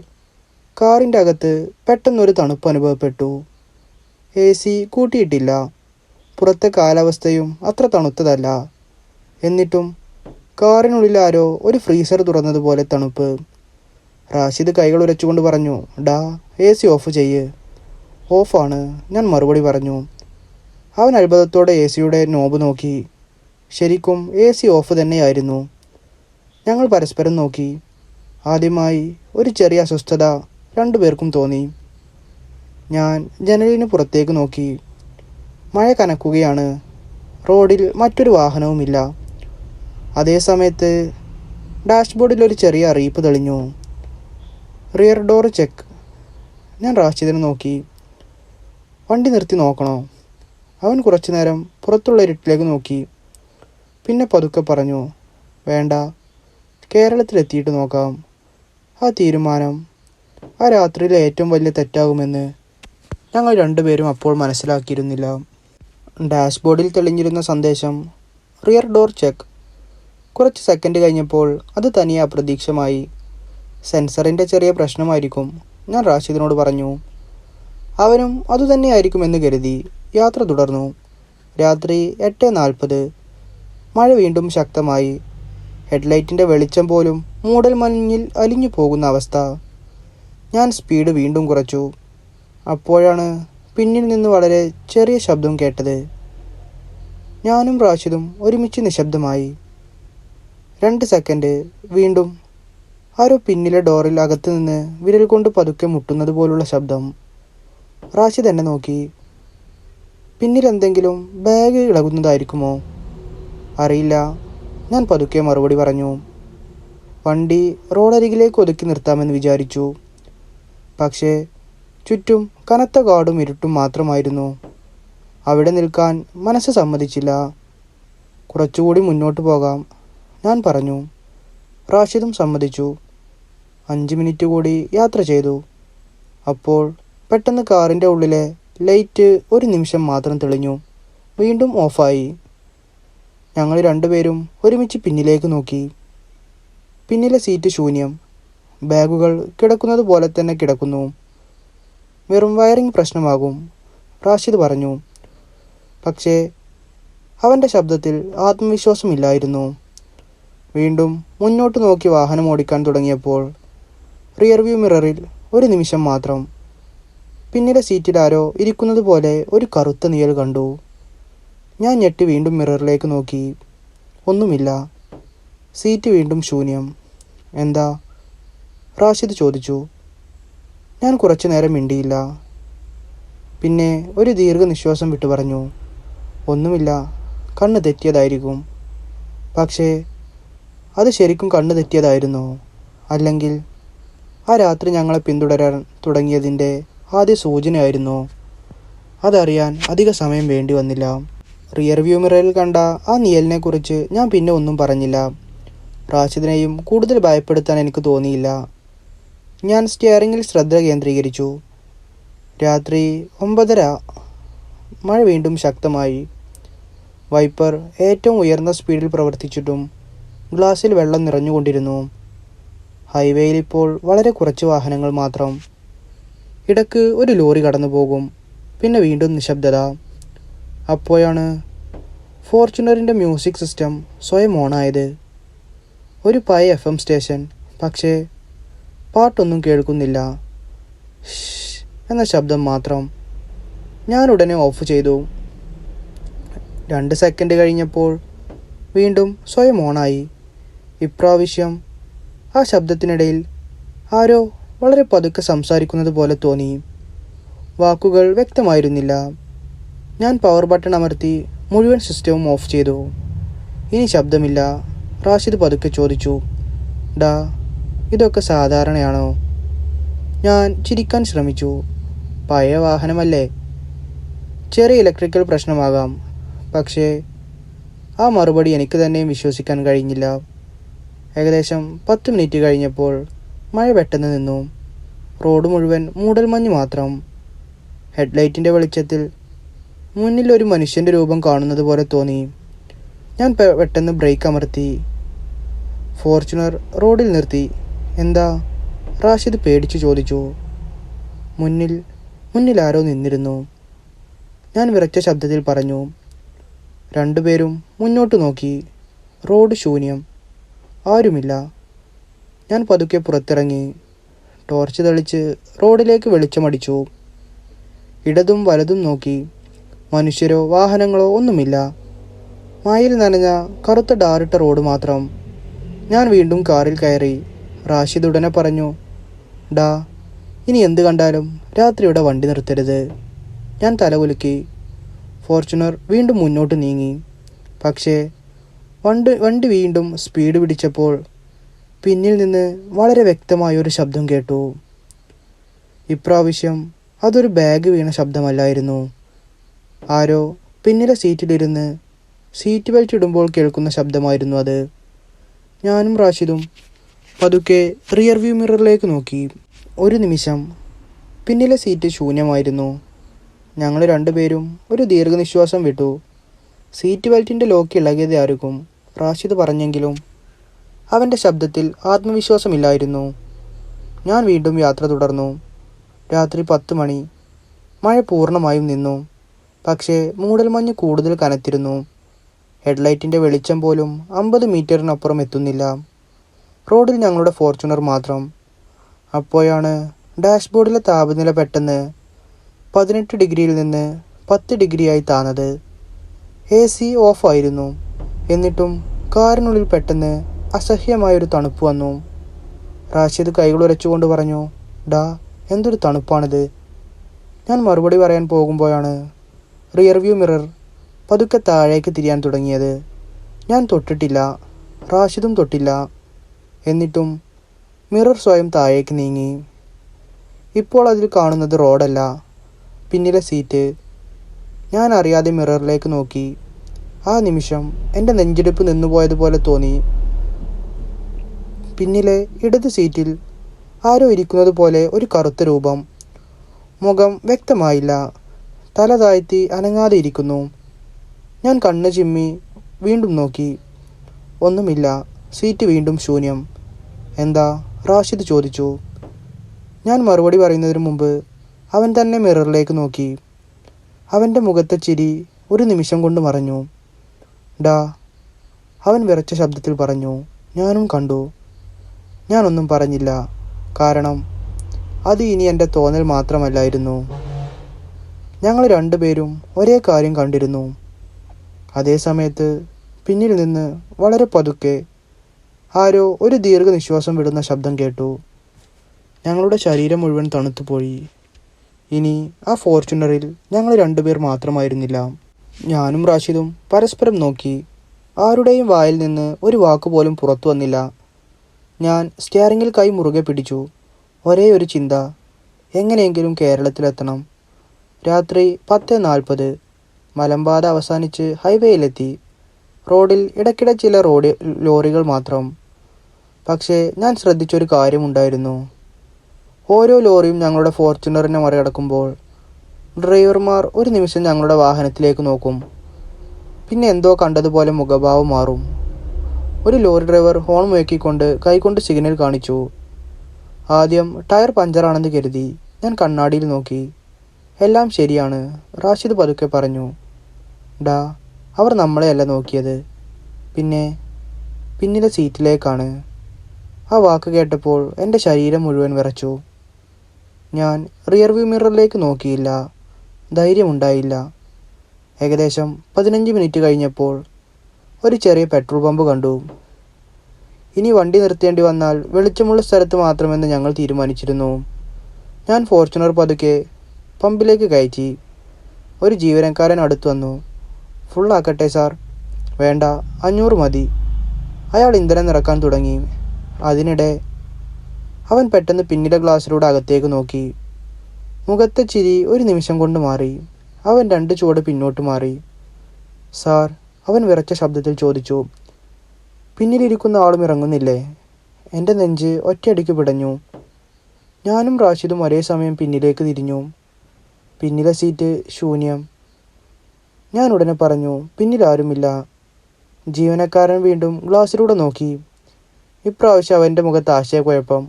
കാറിൻ്റെ അകത്ത് പെട്ടെന്നൊരു തണുപ്പ് അനുഭവപ്പെട്ടു. AC കൂട്ടിയിട്ടില്ല. പുറത്തെ കാലാവസ്ഥയും അത്ര തണുത്തതല്ല. എന്നിട്ടും കാറിനുള്ളിൽ ആരോ ഒരു ഫ്രീസർ തുറന്നതുപോലെ തണുപ്പ്. റാഷിദ് കൈകൾ ഉരച്ചുകൊണ്ട് പറഞ്ഞു, ഡാ AC ഓഫ് ചെയ്യ്. ഓഫാണ്, ഞാൻ മറുപടി പറഞ്ഞു. അവൻ അത്ഭുതത്തോടെ AC നോബ് നോക്കി. ശരിക്കും AC ഓഫ് തന്നെയായിരുന്നു. ഞങ്ങൾ പരസ്പരം നോക്കി. ആദ്യമായി ഒരു ചെറിയ അസ്വസ്ഥത രണ്ടുപേർക്കും തോന്നി. ഞാൻ ജനലിന് പുറത്തേക്ക് നോക്കി. മഴ കനക്കുകയാണ്. റോഡിൽ മറ്റൊരു വാഹനവുമില്ല. അതേ സമയത്ത് ഡാഷ്ബോർഡിൽ ഒരു ചെറിയ അറിയിപ്പ് തെളിഞ്ഞു. Rear door check. ഞാൻ റാഷിദിനെ നോക്കി. വണ്ടി നിർത്തി നോക്കണോ? അവൻ കുറച്ചു നേരം പുറത്തുള്ള ഇരുട്ടിലേക്ക് നോക്കി. പിന്നെ പതുക്കെ പറഞ്ഞു, വേണ്ട, കേരളത്തിലെത്തിയിട്ട് നോക്കാം. ആ തീരുമാനം ആ രാത്രിയിലെ ഏറ്റവും വലിയ തെറ്റാകുമെന്ന് ഞങ്ങൾ രണ്ടുപേരും അപ്പോൾ മനസ്സിലാക്കിയിരുന്നില്ല. ഡാഷ്ബോർഡിൽ തെളിഞ്ഞിരുന്ന സന്ദേശം റിയർ ഡോർ ചെക്ക്. കുറച്ച് സെക്കൻഡ് കഴിഞ്ഞപ്പോൾ അത് തനിയെ അപ്രതീക്ഷമായി. സെൻസറിൻ്റെ ചെറിയ പ്രശ്നമായിരിക്കും, ഞാൻ റാഷിദിനോട് പറഞ്ഞു. അവനും അതുതന്നെയായിരിക്കുമെന്ന് കരുതി യാത്ര തുടർന്നു. രാത്രി 8:40. മഴ വീണ്ടും ശക്തമായി. ഹെഡ്ലൈറ്റിൻ്റെ വെളിച്ചം പോലും മൂടൽ മഞ്ഞിൽ അലിഞ്ഞു പോകുന്ന അവസ്ഥ. ഞാൻ സ്പീഡ് വീണ്ടും കുറച്ചു. അപ്പോഴാണ് പിന്നിൽ നിന്ന് വളരെ ചെറിയ ശബ്ദം കേട്ടത്. ഞാനും റാഷിദും ഒരുമിച്ച് നിശബ്ദമായി. 2 സെക്കൻഡ്. വീണ്ടും ആരോ പിന്നിലെ ഡോറിൽ അകത്ത് നിന്ന് വിരൽ കൊണ്ട് പതുക്കെ മുട്ടുന്നത് പോലുള്ള ശബ്ദം. റാഷിദ് എന്നെ നോക്കി. പിന്നിൽ എന്തെങ്കിലും ബാഗ് ഇളകുന്നതായിരിക്കുമോ? അറിയില്ല, ഞാൻ പതുക്കെ മറുപടി പറഞ്ഞു. വണ്ടി റോഡരികിലേക്ക് ഒതുക്കി നിർത്താമെന്ന് വിചാരിച്ചു. പക്ഷേ ചുറ്റും കനത്ത കാടും ഇരുട്ടും മാത്രമായിരുന്നു. അവിടെ നിൽക്കാൻ മനസ്സ് സമ്മതിച്ചില്ല. കുറച്ചുകൂടി മുന്നോട്ട് പോകാം, ഞാൻ പറഞ്ഞു. റാഷിദും സമ്മതിച്ചു. 5 മിനിറ്റ് കൂടി യാത്ര ചെയ്തു. അപ്പോൾ പെട്ടെന്ന് കാറിൻ്റെ ഉള്ളിലെ ലൈറ്റ് ഒരു നിമിഷം മാത്രം തെളിഞ്ഞു. വീണ്ടും ഓഫായി. ഞങ്ങൾ രണ്ടുപേരും ഒരുമിച്ച് പിന്നിലേക്ക് നോക്കി. പിന്നിലെ സീറ്റ് ശൂന്യം. ബാഗുകൾ കിടക്കുന്നത് പോലെ തന്നെ കിടക്കുന്നു. വെറും വയറിംഗ് പ്രശ്നമാകും, റാഷിദ് പറഞ്ഞു. പക്ഷേ അവൻ്റെ ശബ്ദത്തിൽ ആത്മവിശ്വാസമില്ലായിരുന്നു. വീണ്ടും മുന്നോട്ട് നോക്കി വാഹനം ഓടിക്കാൻ തുടങ്ങിയപ്പോൾ റിയർവ്യൂ മിററിൽ ഒരു നിമിഷം മാത്രം പിന്നിലെ സീറ്റിൽ ആരോ ഇരിക്കുന്നത് പോലെ ഒരു കറുത്ത നിഴൽ കണ്ടു. ഞാൻ ഞെട്ടി വീണ്ടും മിററിലേക്ക് നോക്കി. ഒന്നുമില്ല. സീറ്റ് വീണ്ടും ശൂന്യം. എന്താ? റാഷിദ് ചോദിച്ചു. ഞാൻ കുറച്ചു നേരം മിണ്ടിയില്ല. പിന്നെ ഒരു ദീർഘനിശ്വാസം വിട്ടു പറഞ്ഞു, ഒന്നുമില്ല, കണ്ണ് തെറ്റിയതായിരിക്കും. പക്ഷേ അത് ശരിക്കും കണ്ണ് തെറ്റിയതായിരുന്നോ? അല്ലെങ്കിൽ ആ രാത്രി ഞങ്ങളെ പിന്തുടരാൻ തുടങ്ങിയതിൻ്റെ ആദ്യ സൂചനയായിരുന്നോ? അതറിയാൻ അധിക സമയം വേണ്ടി വന്നില്ല. റിയർവ്യൂ മിററിൽ കണ്ട ആ നിഴലിനെക്കുറിച്ച് ഞാൻ പിന്നെ ഒന്നും പറഞ്ഞില്ല. റാഷിദിനെയും കൂടുതൽ ഭയപ്പെടുത്താൻ എനിക്ക് തോന്നിയില്ല. ഞാൻ സ്റ്റിയറിങ്ങിൽ ശ്രദ്ധ കേന്ദ്രീകരിച്ചു. രാത്രി 9:30. മഴ വീണ്ടും ശക്തമായി. വൈപ്പർ ഏറ്റവും ഉയർന്ന സ്പീഡിൽ പ്രവർത്തിച്ചിട്ടും ഗ്ലാസ്സിൽ വെള്ളം നിറഞ്ഞുകൊണ്ടിരുന്നു. ഹൈവേയിൽ ഇപ്പോൾ വളരെ കുറച്ച് വാഹനങ്ങൾ മാത്രം. ഇടയ്ക്ക് ഒരു ലോറി കടന്നു പോകും. പിന്നെ വീണ്ടും നിശബ്ദത. അപ്പോഴാണ് ഫോർച്യൂണറിൻ്റെ മ്യൂസിക് സിസ്റ്റം സ്വയം ഓണായത്. ഒരു പഴയ FM സ്റ്റേഷൻ. പക്ഷേ പാട്ടൊന്നും കേൾക്കുന്നില്ല. ഷ് എന്ന ശബ്ദം മാത്രം. ഞാൻ ഉടനെ ഓഫ് ചെയ്തു. 2 സെക്കൻഡ് കഴിഞ്ഞപ്പോൾ വീണ്ടും സ്വയം ഓണായി. ഇപ്രാവശ്യം ആ ശബ്ദത്തിനിടയിൽ ആരോ വളരെ പതുക്കെ സംസാരിക്കുന്നത് പോലെ തോന്നി. വാക്കുകൾ വ്യക്തമായിരുന്നില്ല. ഞാൻ പവർ ബട്ടൺ അമർത്തി മുഴുവൻ സിസ്റ്റവും ഓഫ് ചെയ്തു. ഇനി ശബ്ദമില്ല. റാഷിദ് പതുക്കെ ചോദിച്ചു, ഡാ, ഇതൊക്കെ സാധാരണയാണോ? ഞാൻ ചിരിക്കാൻ ശ്രമിച്ചു. പഴയ വാഹനമല്ലേ, ചെറിയ ഇലക്ട്രിക്കൽ പ്രശ്നമാകാം. പക്ഷേ ആ മറുപടി എനിക്ക് തന്നെയും വിശ്വസിക്കാൻ കഴിഞ്ഞില്ല. ഏകദേശം 10 മിനിറ്റ് കഴിഞ്ഞപ്പോൾ മഴ പെട്ടെന്ന് നിന്നു. റോഡ് മുഴുവൻ മൂടൽമഞ്ഞ് മാത്രം. ഹെഡ്ലൈറ്റിൻ്റെ വെളിച്ചത്തിൽ മുന്നിൽ ഒരു മനുഷ്യൻ്റെ രൂപം കാണുന്നത് പോലെ തോന്നി. ഞാൻ പെട്ടെന്ന് ബ്രേക്ക് അമർത്തി. ഫോർച്യൂണർ റോഡിൽ നിർത്തി. എന്താ? റാഷിദ് പേടിച്ചു ചോദിച്ചു. മുന്നിൽ ആരോ നിന്നിരുന്നു. ഞാൻ വിറച്ച ശബ്ദത്തിൽ പറഞ്ഞു. രണ്ടുപേരും മുന്നോട്ട് നോക്കി. റോഡ് ശൂന്യം. ആരുമില്ല. ഞാൻ പതുക്കെ പുറത്തിറങ്ങി. ടോർച്ച് തെളിച്ച് റോഡിലേക്ക് വെളിച്ചമടിച്ചു. ഇടതും വലതും നോക്കി. മനുഷ്യരോ വാഹനങ്ങളോ ഒന്നുമില്ല. മയിൽ നനഞ്ഞ കറുത്ത ടാറിട്ട റോഡ് മാത്രം. ഞാൻ വീണ്ടും കാറിൽ കയറി. റാഷിദ് ഉടനെ പറഞ്ഞു, ഡാ, ഇനി എന്ത് കണ്ടാലും രാത്രിയുടെ വണ്ടി നിർത്തരുത്. ഞാൻ തലകുലുക്കി. ഫോർച്യൂണർ വീണ്ടും മുന്നോട്ട് നീങ്ങി. പക്ഷേ വണ്ടി വീണ്ടും സ്പീഡ് പിടിച്ചപ്പോൾ പിന്നിൽ നിന്ന് വളരെ വ്യക്തമായൊരു ശബ്ദം കേട്ടു. ഇപ്രാവശ്യം അതൊരു ബാഗ് വീണ ശബ്ദമല്ലായിരുന്നു. ആരോ പിന്നിലെ സീറ്റിലിരുന്ന് സീറ്റ് ബെൽറ്റ് ഇടുമ്പോൾ കേൾക്കുന്ന ശബ്ദമായിരുന്നു അത്. ഞാനും റാഷിദും പതുക്കെ റിയർ വ്യൂ മിററിലേക്ക് നോക്കി. ഒരു നിമിഷം പിന്നിലെ സീറ്റ് ശൂന്യമായിരുന്നു. ഞങ്ങൾ രണ്ടുപേരും ഒരു ദീർഘനിശ്വാസം വിട്ടു. സീറ്റ് ബെൽറ്റിൻ്റെ ലോക്ക് ഇളകിയതായിരിക്കും റാഷിദ് പറഞ്ഞെങ്കിലും അവൻ്റെ ശബ്ദത്തിൽ ആത്മവിശ്വാസമില്ലായിരുന്നു. ഞാൻ വീണ്ടും യാത്ര തുടർന്നു. രാത്രി 10 മണി. മഴ പൂർണ്ണമായും നിന്നു. പക്ഷേ മൂടൽമഞ്ഞ് കൂടുതൽ കനത്തിരുന്നു. ഹെഡ്ലൈറ്റിൻ്റെ വെളിച്ചം പോലും 50 മീറ്ററിനപ്പുറം എത്തുന്നില്ല. റോഡിൽ ഞങ്ങളുടെ ഫോർച്യൂണർ മാത്രം. അപ്പോഴാണ് ഡാഷ്ബോർഡിലെ താപനില പെട്ടെന്ന് 18 ഡിഗ്രിയിൽ നിന്ന് 10 ഡിഗ്രിയായി താന്നത്. AC ഓഫായിരുന്നു. എന്നിട്ടും കാറിനുള്ളിൽ പെട്ടെന്ന് അസഹ്യമായൊരു തണുപ്പ് വന്നു. റാഷിദ് കൈകൾ ഉരച്ചുകൊണ്ട് പറഞ്ഞു, ഡാ, എന്തൊരു തണുപ്പാണിത്. ഞാൻ മറുപടി പറയാൻ പോകുമ്പോഴാണ് റിയർ വ്യൂ മിറർ പതുക്കെ താഴേക്ക് തിരിയാൻ തുടങ്ങിയത്. ഞാൻ തൊട്ടിട്ടില്ല. റാഷിദും തൊട്ടില്ല. എന്നിട്ടും മിറർ സ്വയം താഴേക്ക് നീങ്ങി. ഇപ്പോൾ അതിൽ കാണുന്നത് റോഡല്ല, പിന്നിലെ സീറ്റ്. ഞാൻ അറിയാതെ മിററിലേക്ക് നോക്കി. ആ നിമിഷം എൻ്റെ നെഞ്ചിടിപ്പ് നിന്നുപോയതുപോലെ തോന്നി. പിന്നിലെ ഇടത് സീറ്റിൽ ആരോ ഇരിക്കുന്നത് പോലെ ഒരു കറുത്ത രൂപം. മുഖം വ്യക്തമായില്ല. തല താഴ്ത്തി അനങ്ങാതെ ഇരിക്കുന്നു. ഞാൻ കണ്ണ് ചിമ്മി വീണ്ടും നോക്കി. ഒന്നുമില്ല. സീറ്റ് വീണ്ടും ശൂന്യം. എന്താ? റാഷിദ് ചോദിച്ചു. ഞാൻ മറുപടി പറയുന്നതിന് മുമ്പ് അവൻ തന്നെ മിററിലേക്ക് നോക്കി. അവൻ്റെ മുഖത്തെ ചിരി ഒരു നിമിഷം കൊണ്ട് മറഞ്ഞു. ഡാ, അവൻ വിറച്ച ശബ്ദത്തിൽ പറഞ്ഞു. ഞാനും കണ്ടു. ഞാനൊന്നും പറഞ്ഞില്ല. കാരണം അത് ഇനി എൻ്റെ തോന്നൽ മാത്രമല്ലായിരുന്നു. ഞങ്ങൾ രണ്ടുപേരും ഒരേ കാര്യം കണ്ടിരുന്നു. അതേ സമയത്ത് പിന്നിൽ നിന്ന് വളരെ പതുക്കെ ആരോ ഒരു ദീർഘനിശ്വാസം വിടുന്ന ശബ്ദം കേട്ടു. ഞങ്ങളുടെ ശരീരം മുഴുവൻ തണുത്തുപോയി. ഇനി ആ ഫോർച്യൂണറിൽ ഞങ്ങൾ രണ്ടുപേർ മാത്രമായിരുന്നില്ല. ഞാനും റാഷിദും പരസ്പരം നോക്കി. ആരുടെയും വായിൽ നിന്ന് ഒരു വാക്കുപോലും പുറത്തു വന്നില്ല. ഞാൻ സ്റ്റിയറിങ്ങിൽ കൈ മുറുകെ പിടിച്ചു. ഒരേ ഒരു ചിന്ത, എങ്ങനെയെങ്കിലും കേരളത്തിലെത്തണം. രാത്രി 10:40. മലമ്പാത അവസാനിച്ച് ഹൈവേയിലെത്തി. റോഡിൽ ഇടയ്ക്കിടെ ചില ലോറികൾ മാത്രം. പക്ഷേ ഞാൻ ശ്രദ്ധിച്ചൊരു കാര്യമുണ്ടായിരുന്നു. ഓരോ ലോറിയും ഞങ്ങളുടെ ഫോർച്യൂണറിനെ മറികടക്കുമ്പോൾ ഡ്രൈവർമാർ ഒരു നിമിഷം ഞങ്ങളുടെ വാഹനത്തിലേക്ക് നോക്കും. പിന്നെ എന്തോ കണ്ടതുപോലെ മുഖഭാവം മാറും. ഒരു ലോറി ഡ്രൈവർ ഹോൺ മുഴക്കിക്കൊണ്ട് കൈകൊണ്ട് സിഗ്നൽ കാണിച്ചു. ആദ്യം ടയർ പഞ്ചറാണെന്ന് കരുതി. ഞാൻ കണ്ണാടിയിൽ നോക്കി. എല്ലാം ശരിയാണ്. റാഷിദ് പതുക്കെ പറഞ്ഞു. ഡാ, അവർ നമ്മളെയല്ല നോക്കിയത്. പിന്നിലെ സീറ്റിലേക്കാണ്. ആ വാക്ക് കേട്ടപ്പോൾ എൻ്റെ ശരീരം മുഴുവൻ വിറച്ചു. ഞാൻ റിയർ വ്യൂ മിററിലേക്ക് നോക്കിയില്ല. ധൈര്യമുണ്ടായില്ല. ഏകദേശം 15 മിനിറ്റ് കഴിഞ്ഞപ്പോൾ ഒരു ചെറിയ പെട്രോൾ പമ്പ് കണ്ടു. ഇനി വണ്ടി നിർത്തേണ്ടി വന്നാൽ വെളിച്ചമുള്ള സ്ഥലത്ത് മാത്രമെന്ന് ഞങ്ങൾ തീരുമാനിച്ചിരുന്നു. ഞാൻ ഫോർച്യൂണർ പതുക്കെ പമ്പിലേക്ക് കയറ്റി. ഒരു ജീവനക്കാരൻ അടുത്തു വന്നു. ഫുള്ളാക്കട്ടെ സാർ? വേണ്ട, 500 മതി. അയാൾ ഇന്ധനം നിറക്കാൻ തുടങ്ങി. അതിനിടെ അവൻ പെട്ടെന്ന് പിന്നിലെ ഗ്ലാസ്സിലൂടെ അകത്തേക്ക് നോക്കി. മുഖത്തെ ചിരി ഒരു നിമിഷം കൊണ്ട് മാറി. അവൻ 2 ചുവട് പിന്നോട്ട് മാറി. സാർ? അവൻ വിറച്ച ശബ്ദത്തിൽ ചോദിച്ചു. പിന്നിലിരിക്കുന്ന ആളും ഇറങ്ങുന്നില്ലേ? എൻ്റെ നെഞ്ച് ഒറ്റയടിക്ക് പിടഞ്ഞു. ഞാനും റാഷിദും ഒരേ സമയം പിന്നിലേക്ക് തിരിഞ്ഞു. പിന്നിലെ സീറ്റ് ശൂന്യം. ഞാൻ ഉടനെ പറഞ്ഞു, പിന്നിലാരുമില്ല. ജീവനക്കാരൻ വീണ്ടും ഗ്ലാസ്സിലൂടെ നോക്കി. ഇപ്രാവശ്യം അവൻ്റെ മുഖത്ത് ആശയക്കുഴപ്പം.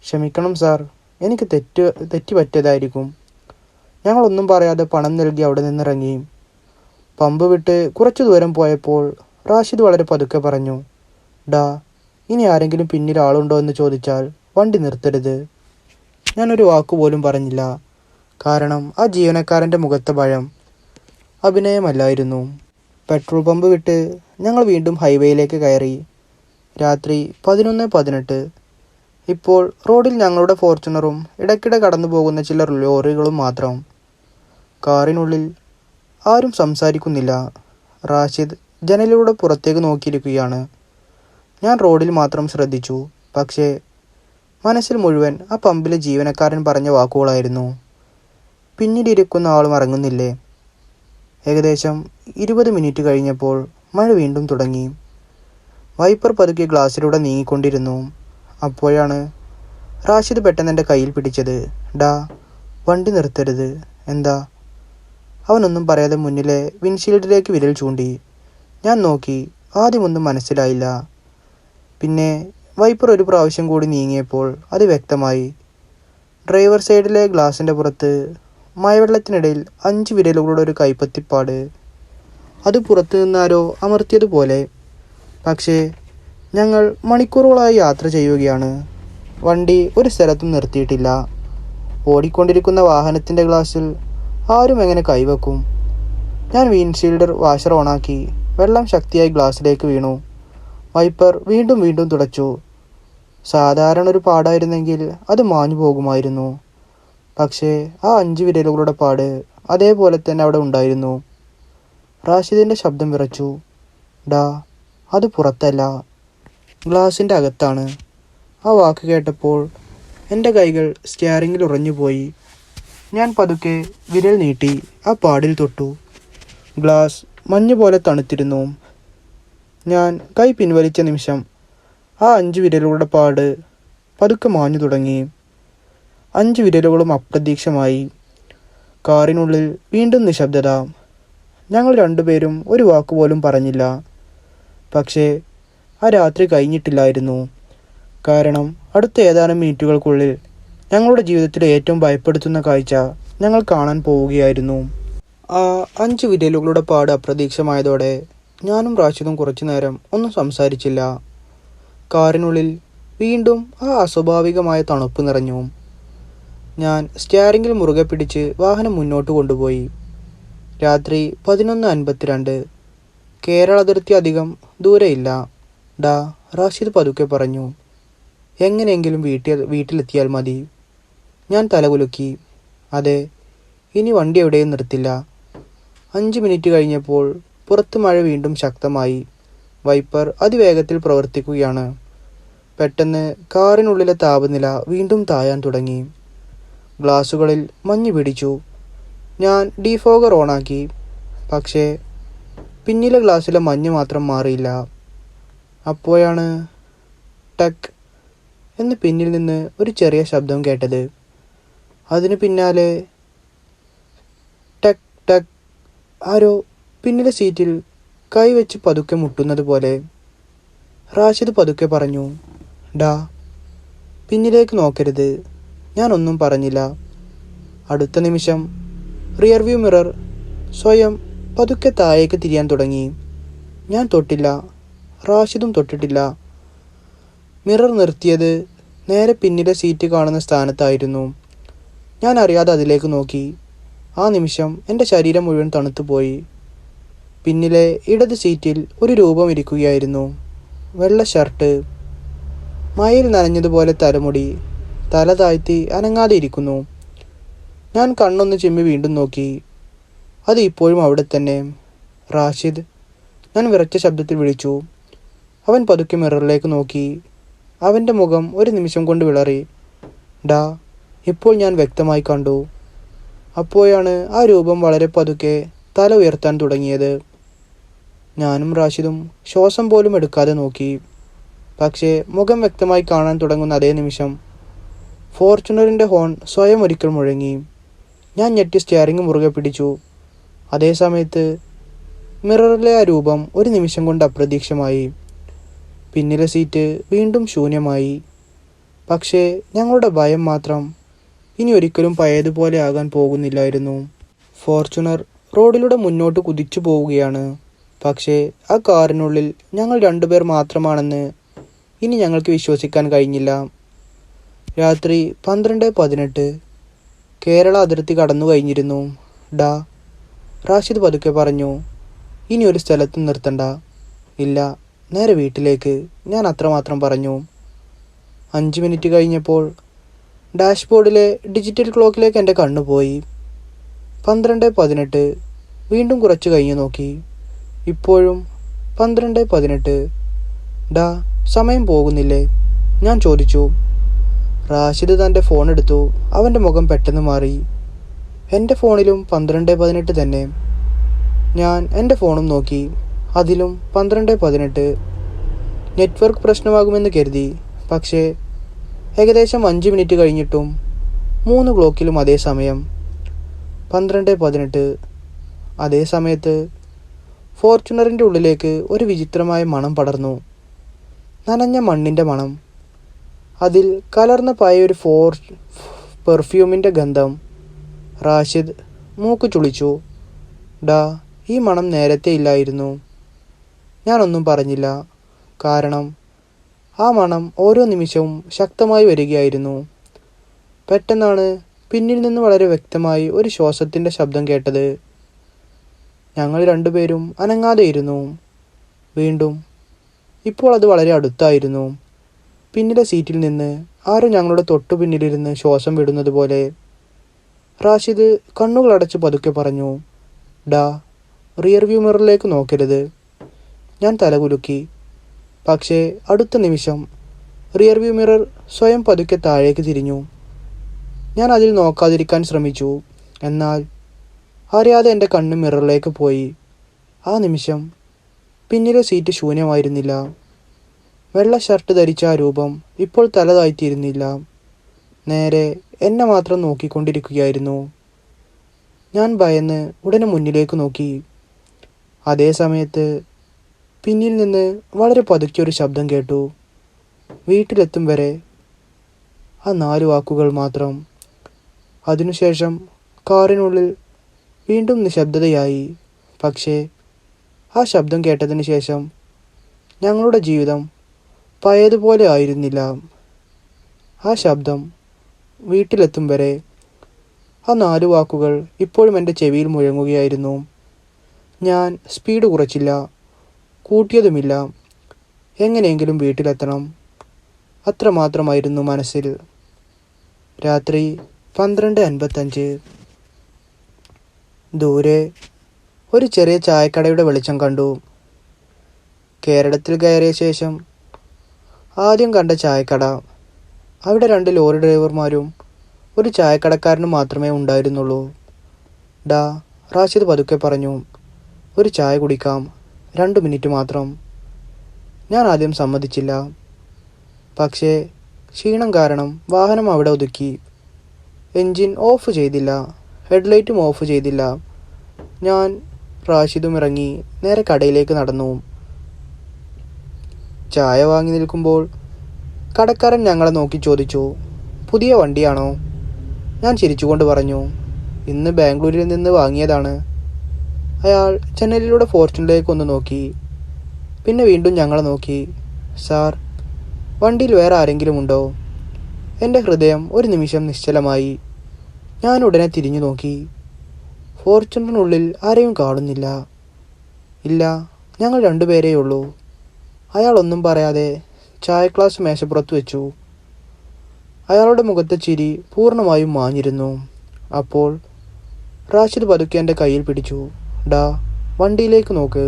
ക്ഷമിക്കണം സാർ, എനിക്ക് തെറ്റ് പറ്റിയതായിരിക്കും. ഞങ്ങളൊന്നും പറയാതെ പണം നൽകി അവിടെ നിന്നിറങ്ങി. പമ്പ് വിട്ട് കുറച്ചു ദൂരം പോയപ്പോൾ റാഷിദ് വളരെ പതുക്കെ പറഞ്ഞു, ഡാ, ഇനി ആരെങ്കിലും പിന്നിൽ ആളുണ്ടോ എന്ന് ചോദിച്ചാൽ വണ്ടി നിർത്തരുത്. ഞാനൊരു വാക്കുപോലും പറഞ്ഞില്ല. കാരണം ആ ജീവനക്കാരൻ്റെ മുഖത്തെ ഭയം അഭിനയമല്ലായിരുന്നു. പെട്രോൾ പമ്പ് വിട്ട് ഞങ്ങൾ വീണ്ടും ഹൈവേയിലേക്ക് കയറി. രാത്രി 11:18. ഇപ്പോൾ റോഡിൽ ഞങ്ങളുടെ ഫോർച്യൂണറും ഇടയ്ക്കിടെ കടന്നു പോകുന്ന ചില ലോറികളും മാത്രം. കാറിനുള്ളിൽ ആരും സംസാരിക്കുന്നില്ല. റാഷിദ് ജനലിലൂടെ പുറത്തേക്ക് നോക്കിയിരിക്കുകയാണ്. ഞാൻ റോഡിൽ മാത്രം ശ്രദ്ധിച്ചു. പക്ഷേ മനസ്സിൽ മുഴുവൻ ആ പമ്പിലെ ജീവനക്കാരൻ പറഞ്ഞ വാക്കുകളായിരുന്നു. പിന്നിലിരിക്കുന്ന ആളും ഇറങ്ങുന്നില്ലേ? ഏകദേശം 20 മിനിറ്റ് കഴിഞ്ഞപ്പോൾ മഴ വീണ്ടും തുടങ്ങി. വൈപ്പർ പതുക്കെ ഗ്ലാസ്സിലൂടെ നീങ്ങിക്കൊണ്ടിരുന്നു. അപ്പോഴാണ് റാഷിദ് പെട്ടെന്ന് എൻ്റെ കയ്യിൽ പിടിച്ചത്. ഡാ, വണ്ടി നിർത്തരുത്. എന്താ? അവനൊന്നും പറയാതെ മുന്നിലെ വിൻഷീൽഡിലേക്ക് വിരൽ ചൂണ്ടി. ഞാൻ നോക്കി. ആദ്യമൊന്നും മനസ്സിലായില്ല. പിന്നെ വൈപ്പർ ഒരു പ്രാവശ്യം കൂടി നീങ്ങിയപ്പോൾ അത് വ്യക്തമായി. ഡ്രൈവർ സൈഡിലെ ഗ്ലാസിൻ്റെ പുറത്ത് മഴവെള്ളത്തിനിടയിൽ 5 വിരലുകളുടെ ഒരു കൈപ്പത്തിപ്പാട്. അത് പുറത്തു നിന്നാരോ അമർത്തിയതുപോലെ. പക്ഷേ ഞങ്ങൾ മണിക്കൂറുകളായി യാത്ര ചെയ്യുകയാണ്. വണ്ടി ഒരു സ്ഥലത്തും നിർത്തിയിട്ടില്ല. ഓടിക്കൊണ്ടിരിക്കുന്ന വാഹനത്തിൻ്റെ ഗ്ലാസ്സിൽ ആരും എങ്ങനെ കൈവെക്കും? ഞാൻ വിൻഷീൽഡ് വാഷർ ഓണാക്കി. വെള്ളം ശക്തിയായി ഗ്ലാസ്സിലേക്ക് വീണു. വൈപ്പർ വീണ്ടും വീണ്ടും തുടച്ചു. സാധാരണ ഒരു പാടായിരുന്നെങ്കിൽ അത് മാഞ്ഞു പോകുമായിരുന്നു. പക്ഷേ ആ 5 വിരലുകളുടെ പാട് അതേപോലെ തന്നെ അവിടെ ഉണ്ടായിരുന്നു. റാഷിദിൻ്റെ ശബ്ദം വിറച്ചു. ഡാ, അത് പുറത്തല്ല, ഗ്ലാസിൻ്റെ അകത്താണ്. ആ വാക്ക് കേട്ടപ്പോൾ എൻ്റെ കൈകൾ സ്റ്റിയറിങ്ങിൽ ഉറഞ്ഞുപോയി. ഞാൻ പതുക്കെ വിരൽ നീട്ടി ആ പാടിൽ തൊട്ടു. ഗ്ലാസ് മഞ്ഞ് പോലെ തണുത്തിരുന്നു. ഞാൻ കൈ പിൻവലിച്ച നിമിഷം ആ 5 വിരലുകളുടെ പാട് പതുക്കെ മാഞ്ഞു തുടങ്ങി. 5 വിരലുകളും അപ്രത്യക്ഷമായി. കാറിനുള്ളിൽ വീണ്ടും നിശബ്ദത. ഞങ്ങൾ രണ്ടുപേരും ഒരു വാക്കുപോലും പറഞ്ഞില്ല. പക്ഷേ ആ രാത്രി കഴിഞ്ഞിട്ടില്ലായിരുന്നു. കാരണം അടുത്ത ഏതാനും മിനിറ്റുകൾക്കുള്ളിൽ ഞങ്ങളുടെ ജീവിതത്തിലെ ഏറ്റവും ഭയപ്പെടുത്തുന്ന കാഴ്ച ഞങ്ങൾ കാണാൻ പോവുകയായിരുന്നു. ആ 5 വിരലുകളുടെ പാട് അപ്രത്യക്ഷമായതോടെ ഞാനും റാഷിദും കുറച്ചു നേരം ഒന്നും സംസാരിച്ചില്ല. കാറിനുള്ളിൽ വീണ്ടും ആ അസ്വാഭാവികമായ തണുപ്പ് നിറഞ്ഞു. ഞാൻ സ്റ്റിയറിംഗിൽ മുറുകെ പിടിച്ച് വാഹനം മുന്നോട്ട് കൊണ്ടുപോയി. രാത്രി 11:52. കേരള അതിർത്തി അധികം ദൂരെയില്ല. ഡാ, റാഷിദ് പതുക്കെ പറഞ്ഞു. എങ്ങനെയെങ്കിലും വീട്ടിലെത്തിയാൽ മതി. ഞാൻ തലകുലുക്കി. അതെ, ഇനി വണ്ടി എവിടെയും നിർത്തില്ല. 5 മിനിറ്റ് കഴിഞ്ഞപ്പോൾ പുറത്ത് മഴ വീണ്ടും ശക്തമായി. വൈപ്പർ അതിവേഗത്തിൽ പ്രവർത്തിക്കുകയാണ്. പെട്ടെന്ന് കാറിനുള്ളിലെ താപനില വീണ്ടും താഴാൻ തുടങ്ങി. ഗ്ലാസുകളിൽ മഞ്ഞ് പിടിച്ചു. ഞാൻ ഡീഫോഗർ ഓണാക്കി. പക്ഷേ പിന്നിലെ ഗ്ലാസ്സിലെ മഞ്ഞ് മാത്രം മാറിയില്ല. അപ്പോഴാണ് ടക്ക് എന്ന് പിന്നിൽ നിന്ന് ഒരു ചെറിയ ശബ്ദം കേട്ടത്. അതിന് പിന്നാലെ ടക്ക് ടക്ക്, ആരോ പിന്നിലെ സീറ്റിൽ കൈവച്ച് പതുക്കെ മുട്ടുന്നത് പോലെ. റാഷിദ് പതുക്കെ പറഞ്ഞു, ഡാ, പിന്നിലേക്ക് നോക്കരുത്. ഞാനൊന്നും പറഞ്ഞില്ല. അടുത്ത നിമിഷം റിയർവ്യൂ മിറർ സ്വയം പതുക്കെ താഴേക്ക് തിരിയാൻ തുടങ്ങി. ഞാൻ തൊട്ടില്ല. റാഷിദും തൊട്ടിട്ടില്ല. മിറർ നിർത്തിയത് നേരെ പിന്നിലെ സീറ്റ് കാണുന്ന സ്ഥാനത്തായിരുന്നു. ഞാൻ അറിയാതെ അതിലേക്ക് നോക്കി. ആ നിമിഷം എൻ്റെ ശരീരം മുഴുവൻ തണുത്തുപോയി. പിന്നിലെ ഇടത് സീറ്റിൽ ഒരു രൂപം ഇരിക്കുകയായിരുന്നു. വെള്ള ഷർട്ട്, മഴയിൽ നനഞ്ഞതുപോലെ തലമുടി, തല താഴ്ത്തി അനങ്ങാതെ ഇരിക്കുന്നു. ഞാൻ കണ്ണൊന്ന് ചിമ്മി വീണ്ടും നോക്കി. അത് ഇപ്പോഴും അവിടെ തന്നെ. റാഷിദ്, ഞാൻ വിറച്ച ശബ്ദത്തിൽ വിളിച്ചു. അവൻ പതുക്കെ മിററിലേക്ക് നോക്കി. അവൻ്റെ മുഖം ഒരു നിമിഷം കൊണ്ട് വിളറി. ഡാ, ഇപ്പോൾ ഞാൻ വ്യക്തമായി കണ്ടു. അപ്പോഴാണ് ആ രൂപം വളരെ പതുക്കെ തല ഉയർത്താൻ തുടങ്ങിയത്. ഞാനും റാഷിദും ശ്വാസം പോലും എടുക്കാതെ നോക്കി. പക്ഷേ മുഖം വ്യക്തമായി കാണാൻ തുടങ്ങുന്ന അതേ നിമിഷം ഫോർച്യൂണറിൻ്റെ ഹോൺ സ്വയം ഒരിക്കൽ മുഴങ്ങി. ഞാൻ ഞെട്ടി സ്റ്റിയറിംഗ് മുറുകെ പിടിച്ചു. അതേ സമയത്ത് മിററിലെ ആ രൂപം ഒരു നിമിഷം കൊണ്ട് അപ്രത്യക്ഷമായി. പിന്നിലെ സീറ്റ് വീണ്ടും ശൂന്യമായി. പക്ഷേ ഞങ്ങളുടെ ഭയം മാത്രം ഇനി ഒരിക്കലും പഴയതുപോലെ ആകാൻ പോകുന്നില്ലായിരുന്നു. ഫോർച്യൂണർ റോഡിലൂടെ മുന്നോട്ട് കുതിച്ചു പോവുകയാണ്. പക്ഷേ ആ കാറിനുള്ളിൽ ഞങ്ങൾ രണ്ടുപേർ മാത്രമാണെന്ന് ഇനി ഞങ്ങൾക്ക് വിശ്വസിക്കാൻ കഴിഞ്ഞില്ല. രാത്രി 12:18. കേരള അതിർത്തി കടന്നു കഴിഞ്ഞിരുന്നു. ഡാ, റാഷിദ് പതുക്കെ പറഞ്ഞു. ഇനി ഒരു സ്ഥലത്തും നിർത്തണ്ട. ഇല്ല, നേരെ വീട്ടിലേക്ക്, ഞാൻ അത്രമാത്രം പറഞ്ഞു. 5 മിനിറ്റ് കഴിഞ്ഞപ്പോൾ ഡാഷ്ബോർഡിലെ ഡിജിറ്റൽ ക്ലോക്കിലേക്ക് എൻ്റെ കണ്ണുപോയി. 12:18. വീണ്ടും കുറച്ച് കഴിഞ്ഞ് നോക്കി. ഇപ്പോഴും 12:18. ഡാ, സമയം പോകുന്നില്ലേ? ഞാൻ ചോദിച്ചു. റാഷിദ് തൻ്റെ ഫോൺ എടുത്തു. അവൻ്റെ മുഖം പെട്ടെന്ന് മാറി. എൻ്റെ ഫോണിലും 12:18 തന്നെ. ഞാൻ എൻ്റെ ഫോണും നോക്കി. അതിലും 12:18. നെറ്റ്വർക്ക് പ്രശ്നമാകുമെന്ന് കരുതി. പക്ഷേ ഏകദേശം 5 മിനിറ്റ് കഴിഞ്ഞിട്ടും 3 ക്ലോക്കിലും അതേ സമയം, 12:18. അതേ സമയത്ത് ഫോർച്യൂണറിൻ്റെ ഉള്ളിലേക്ക് ഒരു വിചിത്രമായ മണം പടർന്നു. നനഞ്ഞ മണ്ണിൻ്റെ മണം. അതിൽ കലർന്ന പഴയൊരു പെർഫ്യൂമിൻ്റെ ഗന്ധം. റാഷിദ് മൂക്ക് ചുളിച്ചു. ഡാ, ഈ മണം നേരത്തെ ഇല്ലായിരുന്നു. ഞാനൊന്നും പറഞ്ഞില്ല. കാരണം ആ മണം ഓരോ നിമിഷവും ശക്തമായി വരികയായിരുന്നു. പെട്ടെന്നാണ് പിന്നിൽ നിന്ന് വളരെ വ്യക്തമായി ഒരു ശ്വാസത്തിൻ്റെ ശബ്ദം കേട്ടത്. ഞങ്ങൾ രണ്ടുപേരും അനങ്ങാതെയിരുന്നു. വീണ്ടും. ഇപ്പോൾ അത് വളരെ അടുത്തായിരുന്നു. പിന്നിലെ സീറ്റിൽ നിന്ന് ആരോ ഞങ്ങളുടെ തൊട്ടു പിന്നിലിരുന്ന് ശ്വാസം വിടുന്നത് പോലെ. റാഷിദ് കണ്ണുകളടച്ച് പതുക്കെ പറഞ്ഞു. ഡാ, റിയർ വ്യൂ മിററിലേക്ക് നോക്കരുത്. ഞാൻ തലകുലുക്കി. പക്ഷേ അടുത്ത നിമിഷം റിയർ വ്യൂ മിറർ സ്വയം പതുക്കെ താഴേക്ക് തിരിഞ്ഞു. ഞാൻ അതിൽ നോക്കാതിരിക്കാൻ ശ്രമിച്ചു. എന്നാൽ അറിയാതെ എൻ്റെ കണ്ണ് മിററിലേക്ക് പോയി. ആ നിമിഷം പിന്നിലെ സീറ്റ് ശൂന്യമായിരുന്നില്ല. വെള്ള ഷർട്ട് ധരിച്ച ആ രൂപം ഇപ്പോൾ തല താഴ്ത്തിയിരുന്നില്ല. നേരെ എന്നെ മാത്രം നോക്കിക്കൊണ്ടിരിക്കുകയായിരുന്നു. ഞാൻ ഭയന്ന് ഉടനെ മുന്നിലേക്ക് നോക്കി. അതേ സമയത്ത് പിന്നിൽ നിന്ന് വളരെ പതുക്കിയൊരു ശബ്ദം കേട്ടു. വീട്ടിലെത്തും വരെ. ആ 4 വാക്കുകൾ മാത്രം. അതിനുശേഷം കാറിനുള്ളിൽ വീണ്ടും നിശബ്ദതയായി. പക്ഷേ ആ ശബ്ദം കേട്ടതിന് ശേഷം ഞങ്ങളുടെ ജീവിതം പഴയതുപോലെ ആയിരുന്നില്ല. ആ ശബ്ദം വീട്ടിലെത്തും വരെ. ആ 4 വാക്കുകൾ ഇപ്പോഴും എൻ്റെ ചെവിയിൽ മുഴങ്ങുകയായിരുന്നു. ഞാൻ സ്പീഡ് കുറച്ചില്ല, കൂട്ടിയതുമില്ല. എങ്ങനെയെങ്കിലും വീട്ടിലെത്തണം, അത്രമാത്രമായിരുന്നു മനസ്സിൽ. രാത്രി 12:55. ദൂരെ ഒരു ചെറിയ ചായക്കടയുടെ വെളിച്ചം കണ്ടു. കേരളത്തിൽ കയറിയ ശേഷം ആദ്യം കണ്ട ചായക്കട. അവിടെ 2 ലോറി ഡ്രൈവർമാരും ഒരു ചായക്കടക്കാരനും മാത്രമേ ഉണ്ടായിരുന്നുള്ളൂ. ഡാ, റാഷിദ് പതുക്കെ പറഞ്ഞു. ഒരു ചായ കുടിക്കാം, 2 മിനിറ്റ് മാത്രം. ഞാൻ ആദ്യം സമ്മതിച്ചില്ല. പക്ഷേ ക്ഷീണം കാരണം വാഹനം അവിടെ ഒതുക്കി. എൻജിൻ ഓഫ് ചെയ്തില്ല, ഹെഡ്ലൈറ്റും ഓഫ് ചെയ്തില്ല. ഞാൻ റാഷിദും ഇറങ്ങി നേരെ കടയിലേക്ക് നടന്നു. ചായ വാങ്ങി നിൽക്കുമ്പോൾ കടക്കാരൻ ഞങ്ങളെ നോക്കി ചോദിച്ചു, പുതിയ വണ്ടിയാണോ? ഞാൻ ചിരിച്ചുകൊണ്ട് പറഞ്ഞു, ഇന്ന് ബാംഗ്ലൂരിൽ നിന്ന് വാങ്ങിയതാണ്. അയാൾ ജനലിലൂടെ ഫോർച്യൂണിലേക്ക് ഒന്ന് നോക്കി. പിന്നെ വീണ്ടും ഞങ്ങളെ നോക്കി. സാർ, വണ്ടിയിൽ വേറെ ആരെങ്കിലും ഉണ്ടോ? എൻ്റെ ഹൃദയം ഒരു നിമിഷം നിശ്ചലമായി. ഞാൻ ഉടനെ തിരിഞ്ഞു നോക്കി. ഫോർച്യൂണറിനുള്ളിൽ ആരെയും കാണുന്നില്ല. ഇല്ല, ഞങ്ങൾ 2 പേരേയുള്ളൂ. അയാൾ ഒന്നും പറയാതെ ചായ ഗ്ലാസ് മേശപ്പുറത്ത് വെച്ചു. അയാളുടെ മുഖത്തെ ചിരി പൂർണ്ണമായും മാഞ്ഞിരുന്നു. അപ്പോൾ റാഷിദ് പതുക്കെ എൻ്റെ കയ്യിൽ പിടിച്ചു. ഡാ, വണ്ടിയിലേക്ക് നോക്ക്.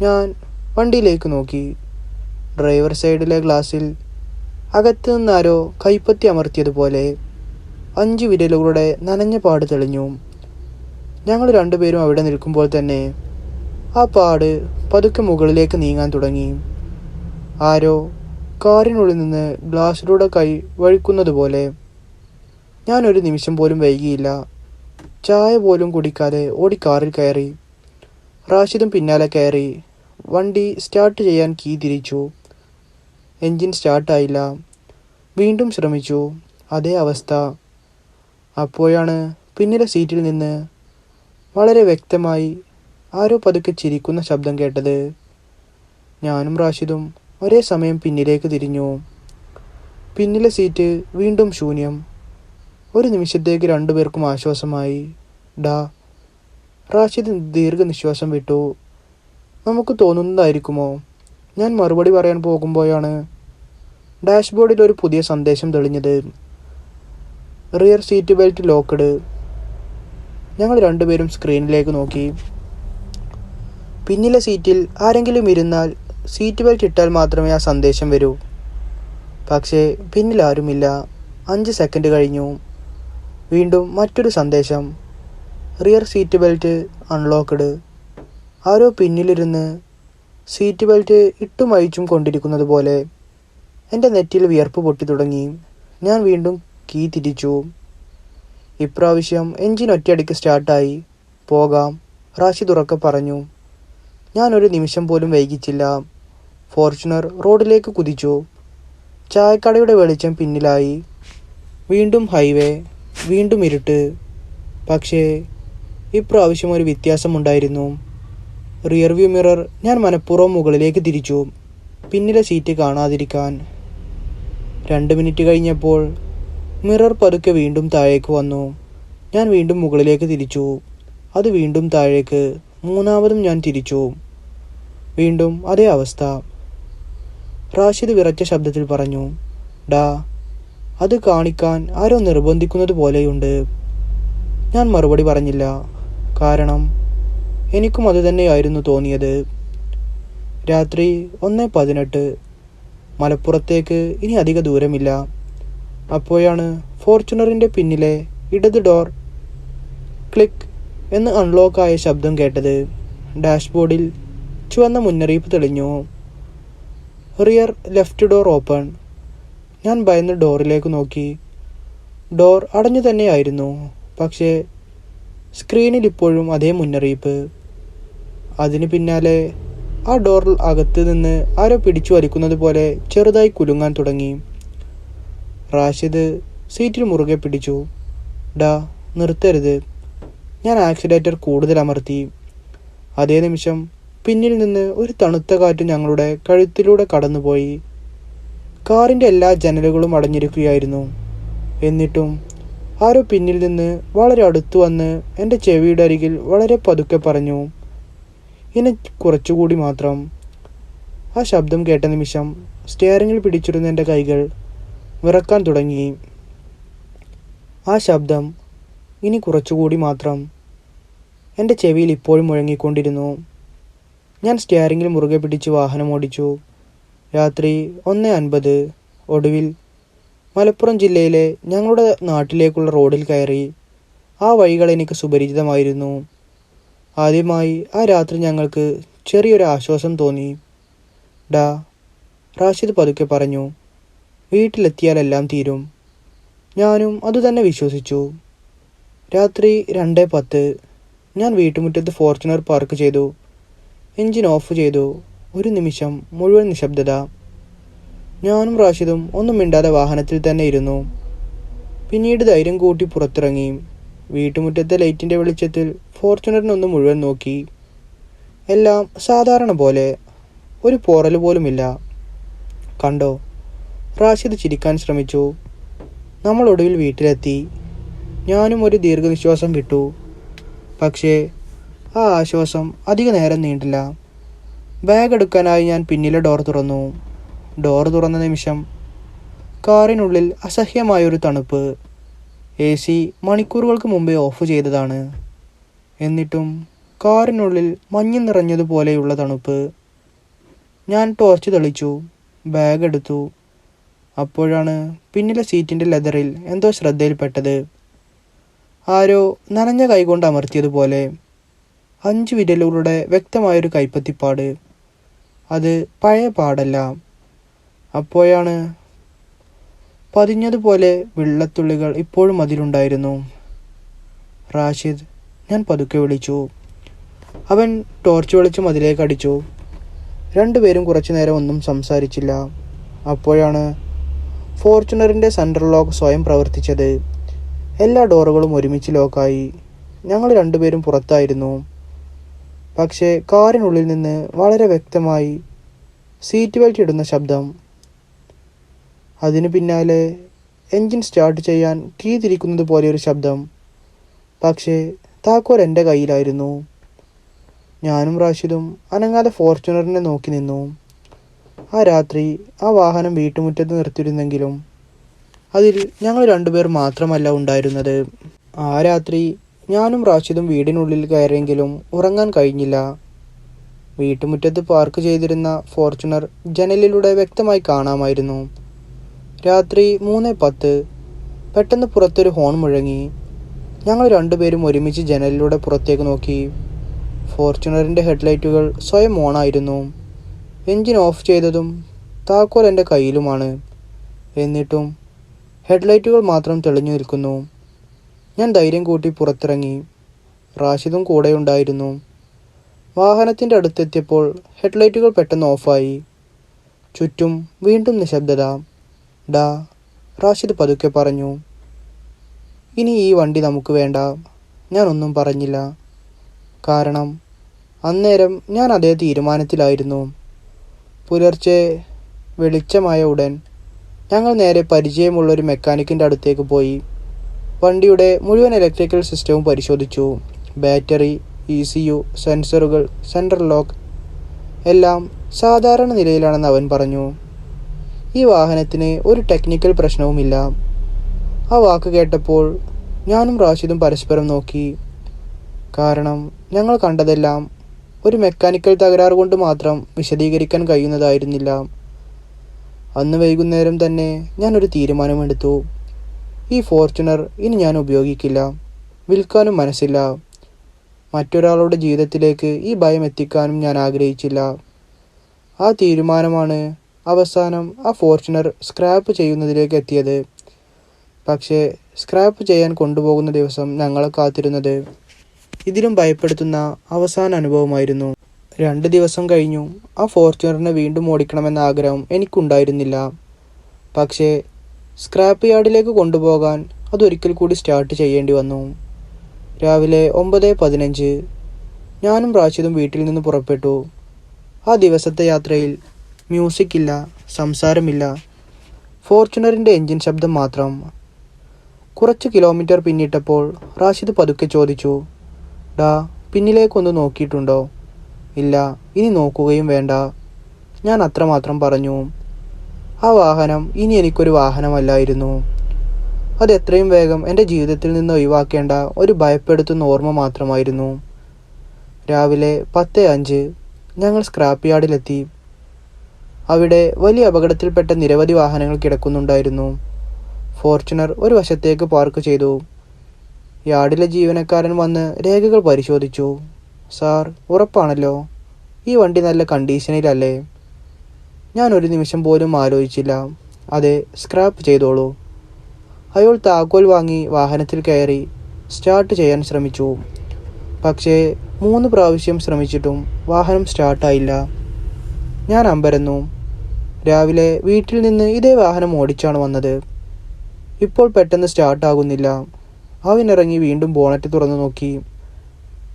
ഞാൻ വണ്ടിയിലേക്ക് നോക്കി. ഡ്രൈവർ സൈഡിലെ ഗ്ലാസ്സിൽ അകത്തു നിന്നാരോ കൈപ്പത്തി അമർത്തിയതുപോലെ 5 വിരലുകളുടെ നനഞ്ഞ പാട് തെളിഞ്ഞു. ഞങ്ങൾ 2 പേരും അവിടെ നിൽക്കുമ്പോൾ തന്നെ ആ പാട് പതുക്കെ മുകളിലേക്ക് നീങ്ങാൻ തുടങ്ങി. ആരോ കാറിനുള്ളിൽ നിന്ന് ഗ്ലാസ്സിലൂടെ കൈ വഴിക്കുന്നത് പോലെ. ഞാനൊരു നിമിഷം പോലും വൈകിയില്ല. ചായ പോലും കുടിക്കാതെ ഓടി കാറിൽ കയറി. റാഷിദും പിന്നാലെ കയറി. വണ്ടി സ്റ്റാർട്ട് ചെയ്യാൻ കീ തിരിച്ചു. എൻജിൻ സ്റ്റാർട്ടായില്ല. വീണ്ടും ശ്രമിച്ചു. അതേ അവസ്ഥ. അപ്പോഴാണ് പിന്നിലെ സീറ്റിൽ നിന്ന് വളരെ വ്യക്തമായി ആരോ പതുക്കെ ചിരിക്കുന്ന ശബ്ദം കേട്ടത്. ഞാനും റാഷിദും ഒരേ സമയം പിന്നിലേക്ക് തിരിഞ്ഞു. പിന്നിലെ സീറ്റ് വീണ്ടും ശൂന്യം. ഒരു നിമിഷത്തേക്ക് രണ്ടുപേർക്കും ആശ്വാസമായി. ഡാ, റാഷിദ് ദീർഘനിശ്വാസം വിട്ടു. നമുക്ക് തോന്നുന്നതായിരിക്കുമോ? ഞാൻ മറുപടി പറയാൻ പോകുമ്പോഴാണ് ഡാഷ്ബോർഡിൽ ഒരു പുതിയ സന്ദേശം തെളിഞ്ഞത്. Rear seat belt locked. ഞങ്ങൾ രണ്ടുപേരും സ്ക്രീനിലേക്ക് നോക്കി. പിന്നിലെ സീറ്റിൽ ആരെങ്കിലും ഇരുന്നാൽ സീറ്റ് ബെൽറ്റ് ഇട്ടാൽ മാത്രമേ ആ സന്ദേശം വരൂ. പക്ഷേ പിന്നിൽ ആരുമില്ല. 5 സെക്കൻഡ് കഴിഞ്ഞു. വീണ്ടും മറ്റൊരു സന്ദേശം. Rear seat belt unlocked. ആരോ പിന്നിലിരുന്ന് സീറ്റ് ബെൽറ്റ് ഇട്ടും അഴിച്ചും കൊണ്ടിരിക്കുന്നത് പോലെ. എൻ്റെ നെറ്റിയിൽ വിയർപ്പ് പൊട്ടി തുടങ്ങി. ഞാൻ വീണ്ടും കീ തിരിച്ചു. ഇപ്രാവശ്യം എൻജിൻ ഒറ്റയടിക്ക് സ്റ്റാർട്ടായി. പോകാം, റാഷിദ് ഉറക്കെ പറഞ്ഞു. ഞാനൊരു നിമിഷം പോലും വൈകിച്ചില്ല. ഫോർച്യൂണർ റോഡിലേക്ക് കുതിച്ചു. ചായക്കടയുടെ വെളിച്ചം പിന്നിലായി. വീണ്ടും ഹൈവേ, വീണ്ടും ഇരുട്ട്. പക്ഷേ ഇപ്രാവശ്യം ഒരു വ്യത്യാസമുണ്ടായിരുന്നു. റിയർവ്യൂ മിറർ ഞാൻ മനഃപൂർവ്വം മുകളിലേക്ക് തിരിച്ചു, പിന്നിലെ സീറ്റ് കാണാതിരിക്കാൻ. 2 മിനിറ്റ് കഴിഞ്ഞപ്പോൾ മിറർ പതുക്കെ വീണ്ടും താഴേക്ക് വന്നു. ഞാൻ വീണ്ടും മുകളിലേക്ക് തിരിച്ചു. അത് വീണ്ടും താഴേക്ക്. മൂന്നാമതും ഞാൻ തിരിച്ചു. വീണ്ടും അതേ അവസ്ഥ. റാഷിദ് വിറച്ച ശബ്ദത്തിൽ പറഞ്ഞു, ഡാ, അത് കാണിക്കാൻ ആരോ നിർബന്ധിക്കുന്നത് പോലെയുണ്ട്. ഞാൻ മറുപടി പറഞ്ഞില്ല. കാരണം എനിക്കും അതുതന്നെയായിരുന്നു തോന്നിയത്. രാത്രി 1:18. മലപ്പുറത്തേക്ക് ഇനി അധിക ദൂരമില്ല. അപ്പോഴാണ് ഫോർച്യൂണറിൻ്റെ പിന്നിലെ ഇടത് ഡോർ ക്ലിക്ക് എന്ന് അൺലോക്കായ ശബ്ദം കേട്ടത്. ഡാഷ്ബോർഡിൽ ചുവന്ന മുന്നറിയിപ്പ് തെളിഞ്ഞു. Rear left door open. ഞാൻ ഭയന്ന് ഡോറിലേക്ക് നോക്കി. ഡോർ അടഞ്ഞു തന്നെയായിരുന്നു. പക്ഷേ സ്ക്രീനിൽ ഇപ്പോഴും അതേ മുന്നറിയിപ്പ്. അതിന് പിന്നാലെ ആ ഡോർ അകത്ത് നിന്ന് ആരോ പിടിച്ചു വലിക്കുന്നത് പോലെ ചെറുതായി കുലുങ്ങാൻ തുടങ്ങി. റാഷിദ് സീറ്റിൽ മുറുകെ പിടിച്ചു. ഡാ, നിർത്തരുത്. ഞാൻ ആക്സിലേറ്റർ കൂടുതൽ അമർത്തി. അതേ നിമിഷം പിന്നിൽ നിന്ന് ഒരു തണുത്ത കാറ്റ് ഞങ്ങളുടെ കഴുത്തിലൂടെ കടന്നുപോയി. കാറിൻ്റെ എല്ലാ ജനലുകളും അടഞ്ഞിരിക്കുകയായിരുന്നു. എന്നിട്ടും ആരോ പിന്നിൽ നിന്ന് വളരെ അടുത്തു വന്ന് എൻ്റെ ചെവിയുടെ അരികിൽ വളരെ പതുക്കെ പറഞ്ഞു, ഇനി കുറച്ചുകൂടി മാത്രം. ആ ശബ്ദം കേട്ട നിമിഷം സ്റ്റിയറിങ്ങിൽ പിടിച്ചിരുന്ന എൻ്റെ കൈകൾ വിറക്കാൻ തുടങ്ങി. ആ ശബ്ദം, ഇനി കുറച്ചുകൂടി മാത്രം, എൻ്റെ ചെവിയിൽ ഇപ്പോഴും മുഴങ്ങിക്കൊണ്ടിരുന്നു. ഞാൻ സ്റ്റിയറിങ്ങിൽ മുറുകെ പിടിച്ച് വാഹനം ഓടിച്ചു. രാത്രി 1:50. ഒടുവിൽ മലപ്പുറം ജില്ലയിലെ ഞങ്ങളുടെ നാട്ടിലേക്കുള്ള റോഡിൽ കയറി. ആ വഴികൾ എനിക്ക് സുപരിചിതമായിരുന്നു. ആദ്യമായി ആ രാത്രി ഞങ്ങൾക്ക് ചെറിയൊരു ആശ്വാസം തോന്നി. ഡാ, റാഷിദ് പതുക്കെ പറഞ്ഞു, വീട്ടിലെത്തിയാൽ എല്ലാം തീരും. ഞാനും അതുതന്നെ വിശ്വസിച്ചു. രാത്രി 2:10. ഞാൻ വീട്ടുമുറ്റത്ത് ഫോർച്യൂണർ പാർക്ക് ചെയ്തു. എൻജിൻ ഓഫ് ചെയ്തു. ഒരു നിമിഷം മുഴുവൻ നിശബ്ദത. ഞാനും റാഷിദും ഒന്നും മിണ്ടാതെ വാഹനത്തിൽ തന്നെ ഇരുന്നു. പിന്നീട് ധൈര്യം കൂട്ടി പുറത്തിറങ്ങി. വീട്ടുമുറ്റത്തെ ലൈറ്റിൻ്റെ വെളിച്ചത്തിൽ ഫോർച്യൂണറിനൊന്ന് മുഴുവൻ നോക്കി. എല്ലാം സാധാരണ പോലെ. ഒരു പോറൽ പോലുമില്ല. കണ്ടോ? റാഷിദ് ചിരിക്കാൻ ശ്രമിച്ചു. നമ്മൾ ഒടുവിൽ വീട്ടിലെത്തി. ഞാനും ഒരു ദീർഘനിശ്വാസം വിട്ടു. പക്ഷേ ആ ആശ്വാസം അധിക നേരം നീണ്ടില്ല. ബാഗ് എടുക്കാനായി ഞാൻ പിന്നിലെ ഡോർ തുറന്നു. ഡോർ തുറന്ന നിമിഷം കാറിനുള്ളിൽ അസഹ്യമായൊരു തണുപ്പ്. AC മണിക്കൂറുകൾക്ക് മുമ്പേ ഓഫ് ചെയ്തതാണ്. എന്നിട്ടും കാറിനുള്ളിൽ മഞ്ഞ് നിറഞ്ഞതുപോലെയുള്ള തണുപ്പ്. ഞാൻ ടോർച്ച് തെളിച്ചു. ബാഗ് എടുത്തു. അപ്പോഴാണ് പിന്നിലെ സീറ്റിൻ്റെ ലെതറിൽ എന്തോ ശ്രദ്ധയിൽപ്പെട്ടത്. ആരോ നനഞ്ഞ കൈകൊണ്ട് അമർത്തിയതുപോലെ. 5 വിരലുകളുടെ വ്യക്തമായൊരു കൈപ്പത്തിപ്പാട്. അത് പഴയ പാടല്ല. അപ്പോഴാണ് പതിഞ്ഞതുപോലെ വെള്ളത്തുള്ളികൾ ഇപ്പോഴും അതിലുണ്ടായിരുന്നു. റാഷിദ്, ഞാൻ പതുക്കെ വിളിച്ചു. അവൻ ടോർച്ച് വെളിച്ചം അതിലേക്ക് അടിച്ചു. രണ്ടുപേരും കുറച്ചു നേരം ഒന്നും സംസാരിച്ചില്ല. അപ്പോഴാണ് ഫോർച്യൂണറിൻ്റെ സെൻട്രൽ ലോക്ക് സ്വയം പ്രവർത്തിച്ചത്. എല്ലാ ഡോറുകളും ഒരുമിച്ച് ലോക്കായി. ഞങ്ങൾ രണ്ടുപേരും പുറത്തായിരുന്നു. പക്ഷേ കാറിനുള്ളിൽ നിന്ന് വളരെ വ്യക്തമായി സീറ്റ് ബെൽറ്റ് ഇടുന്ന ശബ്ദം. അതിനു പിന്നാലെ എൻജിൻ സ്റ്റാർട്ട് ചെയ്യാൻ കീ തിരിക്കുന്നത് പോലെ ഒരു ശബ്ദം. പക്ഷേ താക്കോൽ എൻ്റെ കയ്യിലായിരുന്നു. ഞാനും റാഷിദും അനങ്ങാതെ ഫോർച്യൂണറിനെ നോക്കി നിന്നു. ആ രാത്രി ആ വാഹനം വീട്ടുമുറ്റത്ത് നിർത്തിയിരുന്നെങ്കിലും അതിൽ ഞങ്ങൾ രണ്ടുപേർ മാത്രമല്ല ഉണ്ടായിരുന്നത്. ആ രാത്രി ഞാനും റാഷിദും വീടിനുള്ളിൽ കയറിയെങ്കിലും ഉറങ്ങാൻ കഴിഞ്ഞില്ല. വീട്ടുമുറ്റത്ത് പാർക്ക് ചെയ്തിരുന്ന ഫോർച്യൂണർ ജനലിലൂടെ വ്യക്തമായി കാണാമായിരുന്നു. രാത്രി 3:10 പെട്ടെന്ന് പുറത്തൊരു ഹോൺ മുഴങ്ങി. ഞങ്ങൾ രണ്ടുപേരും ഒരുമിച്ച് ജനലിലൂടെ പുറത്തേക്ക് നോക്കി. ഫോർച്യൂണറിൻ്റെ ഹെഡ്ലൈറ്റുകൾ സ്വയം ഓണായിരുന്നു. എൻജിൻ ഓഫ് ചെയ്തതും താക്കോൽ എൻ്റെ കയ്യിലുമാണ്. എന്നിട്ടും ഹെഡ്ലൈറ്റുകൾ മാത്രം തെളിഞ്ഞു നിൽക്കുന്നു. ഞാൻ ധൈര്യം കൂട്ടി പുറത്തിറങ്ങി. റാഷിദും കൂടെയുണ്ടായിരുന്നു. വാഹനത്തിൻ്റെ അടുത്തെത്തിയപ്പോൾ ഹെഡ്ലൈറ്റുകൾ പെട്ടെന്ന് ഓഫായി. ചുറ്റും വീണ്ടും നിശബ്ദത. ഡാ, റാഷിദ് പതുക്കെ പറഞ്ഞു. ഇനി ഈ വണ്ടി നമുക്ക് വേണ്ട. ഞാനൊന്നും പറഞ്ഞില്ല. കാരണം അന്നേരം ഞാൻ അതേ തീരുമാനത്തിലായിരുന്നു. പുലർച്ചെ വെളിച്ചമായ ഉടൻ ഞങ്ങൾ നേരെ പരിചയമുള്ളൊരു മെക്കാനിക്കിൻ്റെ അടുത്തേക്ക് പോയി. വണ്ടിയുടെ മുഴുവൻ ഇലക്ട്രിക്കൽ സിസ്റ്റവും പരിശോധിച്ചു. ബാറ്ററി, ECU, സെൻസറുകൾ, സെൻട്രൽ ലോക്ക് എല്ലാം സാധാരണ നിലയിലാണെന്ന് അവൻ പറഞ്ഞു. ഈ വാഹനത്തിന് ഒരു ടെക്നിക്കൽ പ്രശ്നവുമില്ല. ആ വാക്ക് കേട്ടപ്പോൾ ഞാനും റാഷിദും പരസ്പരം നോക്കി. കാരണം ഞങ്ങൾ കണ്ടതെല്ലാം ഒരു മെക്കാനിക്കൽ തകരാറ് കൊണ്ട് മാത്രം വിശദീകരിക്കാൻ കഴിയുന്നതായിരുന്നില്ല. അന്ന് വൈകുന്നേരം തന്നെ ഞാനൊരു തീരുമാനമെടുത്തു. ഈ ഫോർച്യൂണർ ഇനി ഞാൻ ഉപയോഗിക്കില്ല. വിൽക്കാനും മനസ്സില്ല. മറ്റൊരാളുടെ ജീവിതത്തിലേക്ക് ഈ ഭയം എത്തിക്കാനും ഞാൻ ആഗ്രഹിച്ചില്ല. ആ തീരുമാനമാണ് അവസാനം ആ ഫോർച്യൂണർ സ്ക്രാപ്പ് ചെയ്യുന്നതിലേക്ക് എത്തിയത്. പക്ഷേ സ്ക്രാപ്പ് ചെയ്യാൻ കൊണ്ടുപോകുന്ന ദിവസം ഞങ്ങളെ കാത്തിരുന്നത് ഇതിലും ഭയപ്പെടുത്തുന്ന അവസാന അനുഭവമായിരുന്നു. 2 ദിവസം കഴിഞ്ഞു. ആ ഫോർച്യൂണറിനെ വീണ്ടും ഓടിക്കണമെന്ന ആഗ്രഹം എനിക്കുണ്ടായിരുന്നില്ല. പക്ഷേ സ്ക്രാപ്പ് യാർഡിലേക്ക് കൊണ്ടുപോകാൻ അതൊരിക്കൽ കൂടി സ്റ്റാർട്ട് ചെയ്യേണ്ടി വന്നു. രാവിലെ 9:15 ഞാനും റാഷിദും വീട്ടിൽ നിന്ന് പുറപ്പെട്ടു. ആ ദിവസത്തെ യാത്രയിൽ മ്യൂസിക് ഇല്ല, സംസാരമില്ല, ഫോർച്യൂണറിൻ്റെ എൻജിൻ ശബ്ദം മാത്രം. കുറച്ച് കിലോമീറ്റർ പിന്നിട്ടപ്പോൾ റാഷിദ് പതുക്കെ ചോദിച്ചു, ഡാ, പിന്നിലേക്കൊന്ന് നോക്കിയിട്ടുണ്ടോ? ഇല്ല, ഇനി നോക്കുകയും വേണ്ട. ഞാൻ അത്രമാത്രം പറഞ്ഞു. ആ വാഹനം ഇനി എനിക്കൊരു വാഹനമല്ലായിരുന്നു. അത് എത്രയും വേഗം എൻ്റെ ജീവിതത്തിൽ നിന്ന് ഒഴിവാക്കേണ്ട ഒരു ഭയപ്പെടുത്തുന്ന ഓർമ്മ മാത്രമായിരുന്നു. രാവിലെ 10:05 ഞങ്ങൾ സ്ക്രാപ്പ് യാർഡിലെത്തി. അവിടെ വലിയ അപകടത്തിൽപ്പെട്ട നിരവധി വാഹനങ്ങൾ കിടക്കുന്നുണ്ടായിരുന്നു. ഫോർച്യൂണർ ഒരു വശത്തേക്ക് പാർക്ക് ചെയ്തു. യാർഡിലെ ജീവനക്കാരൻ വന്ന് രേഖകൾ പരിശോധിച്ചു. സാർ, ഉറപ്പാണല്ലോ? ഈ വണ്ടി നല്ല കണ്ടീഷനിലല്ലേ? ഞാൻ ഒരു നിമിഷം പോലും ആലോചിച്ചില്ല. അതെ, സ്ക്രാപ്പ് ചെയ്തോളൂ. അയാൾ താക്കോൽ വാങ്ങി വാഹനത്തിൽ കയറി സ്റ്റാർട്ട് ചെയ്യാൻ ശ്രമിച്ചു. പക്ഷേ 3 പ്രാവശ്യം ശ്രമിച്ചിട്ടും വാഹനം സ്റ്റാർട്ടായില്ല. ഞാൻ അമ്പരന്നു. രാവിലെ വീട്ടിൽ നിന്ന് ഇതേ വാഹനം ഓടിച്ചാണ് വന്നത്. ഇപ്പോൾ പെട്ടെന്ന് സ്റ്റാർട്ടാകുന്നില്ല. അവനിറങ്ങി വീണ്ടും ബോണറ്റ് തുറന്നു നോക്കി.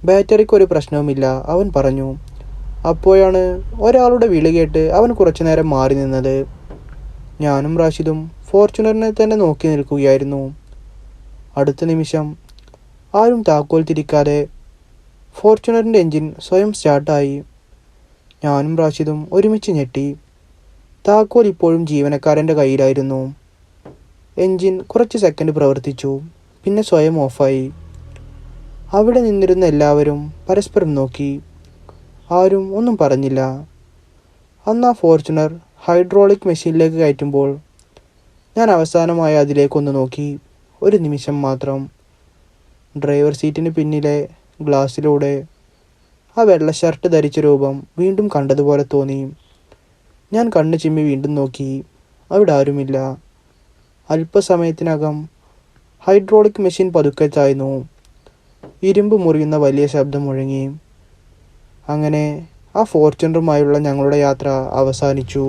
ബാറ്ററിക്കൊരു പ്രശ്നവുമില്ല, അവൻ പറഞ്ഞു. അപ്പോഴാണ് ഒരാളുടെ വിളി കേട്ട് അവൻ കുറച്ചു നേരം മാറി നിന്നത്. ഞാനും റാഷിദും ഫോർച്യൂണറിനെ തന്നെ നോക്കി നിൽക്കുകയായിരുന്നു. അടുത്ത നിമിഷം ആരും താക്കോൽ തിരിക്കാതെ ഫോർച്യൂണറിൻ്റെ എൻജിൻ സ്വയം സ്റ്റാർട്ടായി. ഞാനും റാഷിദും ഒരുമിച്ച് ഞെട്ടി. താക്കോൽ ഇപ്പോഴും ജീവനക്കാരൻ്റെ കയ്യിലായിരുന്നു. എൻജിൻ കുറച്ച് സെക്കൻഡ് പ്രവർത്തിച്ചു, പിന്നെ സ്വയം ഓഫായി. അവിടെ നിന്നിരുന്ന എല്ലാവരും പരസ്പരം നോക്കി. ആരും ഒന്നും പറഞ്ഞില്ല. അന്ന് ആ ഫോർച്യൂണർ ഹൈഡ്രോളിക് മെഷീനിലേക്ക് കയറ്റുമ്പോൾ ഞാൻ അവസാനമായി അതിലേക്കൊന്ന് നോക്കി. ഒരു നിമിഷം മാത്രം. ഡ്രൈവർ സീറ്റിന് പിന്നിലെ ഗ്ലാസ്സിലൂടെ ആ വെള്ള ഷർട്ട് ധരിച്ച രൂപം വീണ്ടും കണ്ടതുപോലെ തോന്നി. ഞാൻ കണ്ണ് ചിമ്മി വീണ്ടും നോക്കി. അവിടെ ആരുമില്ല. അല്പസമയത്തിനകം ഹൈഡ്രോളിക് മെഷീൻ പതുക്കെ താഴ്ന്നു. ഇരുമ്പ് മുറിയുന്ന വലിയ ശബ്ദം മുഴങ്ങി. അങ്ങനെ ആ ഫോർച്യൂണറുമായുള്ള ഞങ്ങളുടെ യാത്ര അവസാനിച്ചു.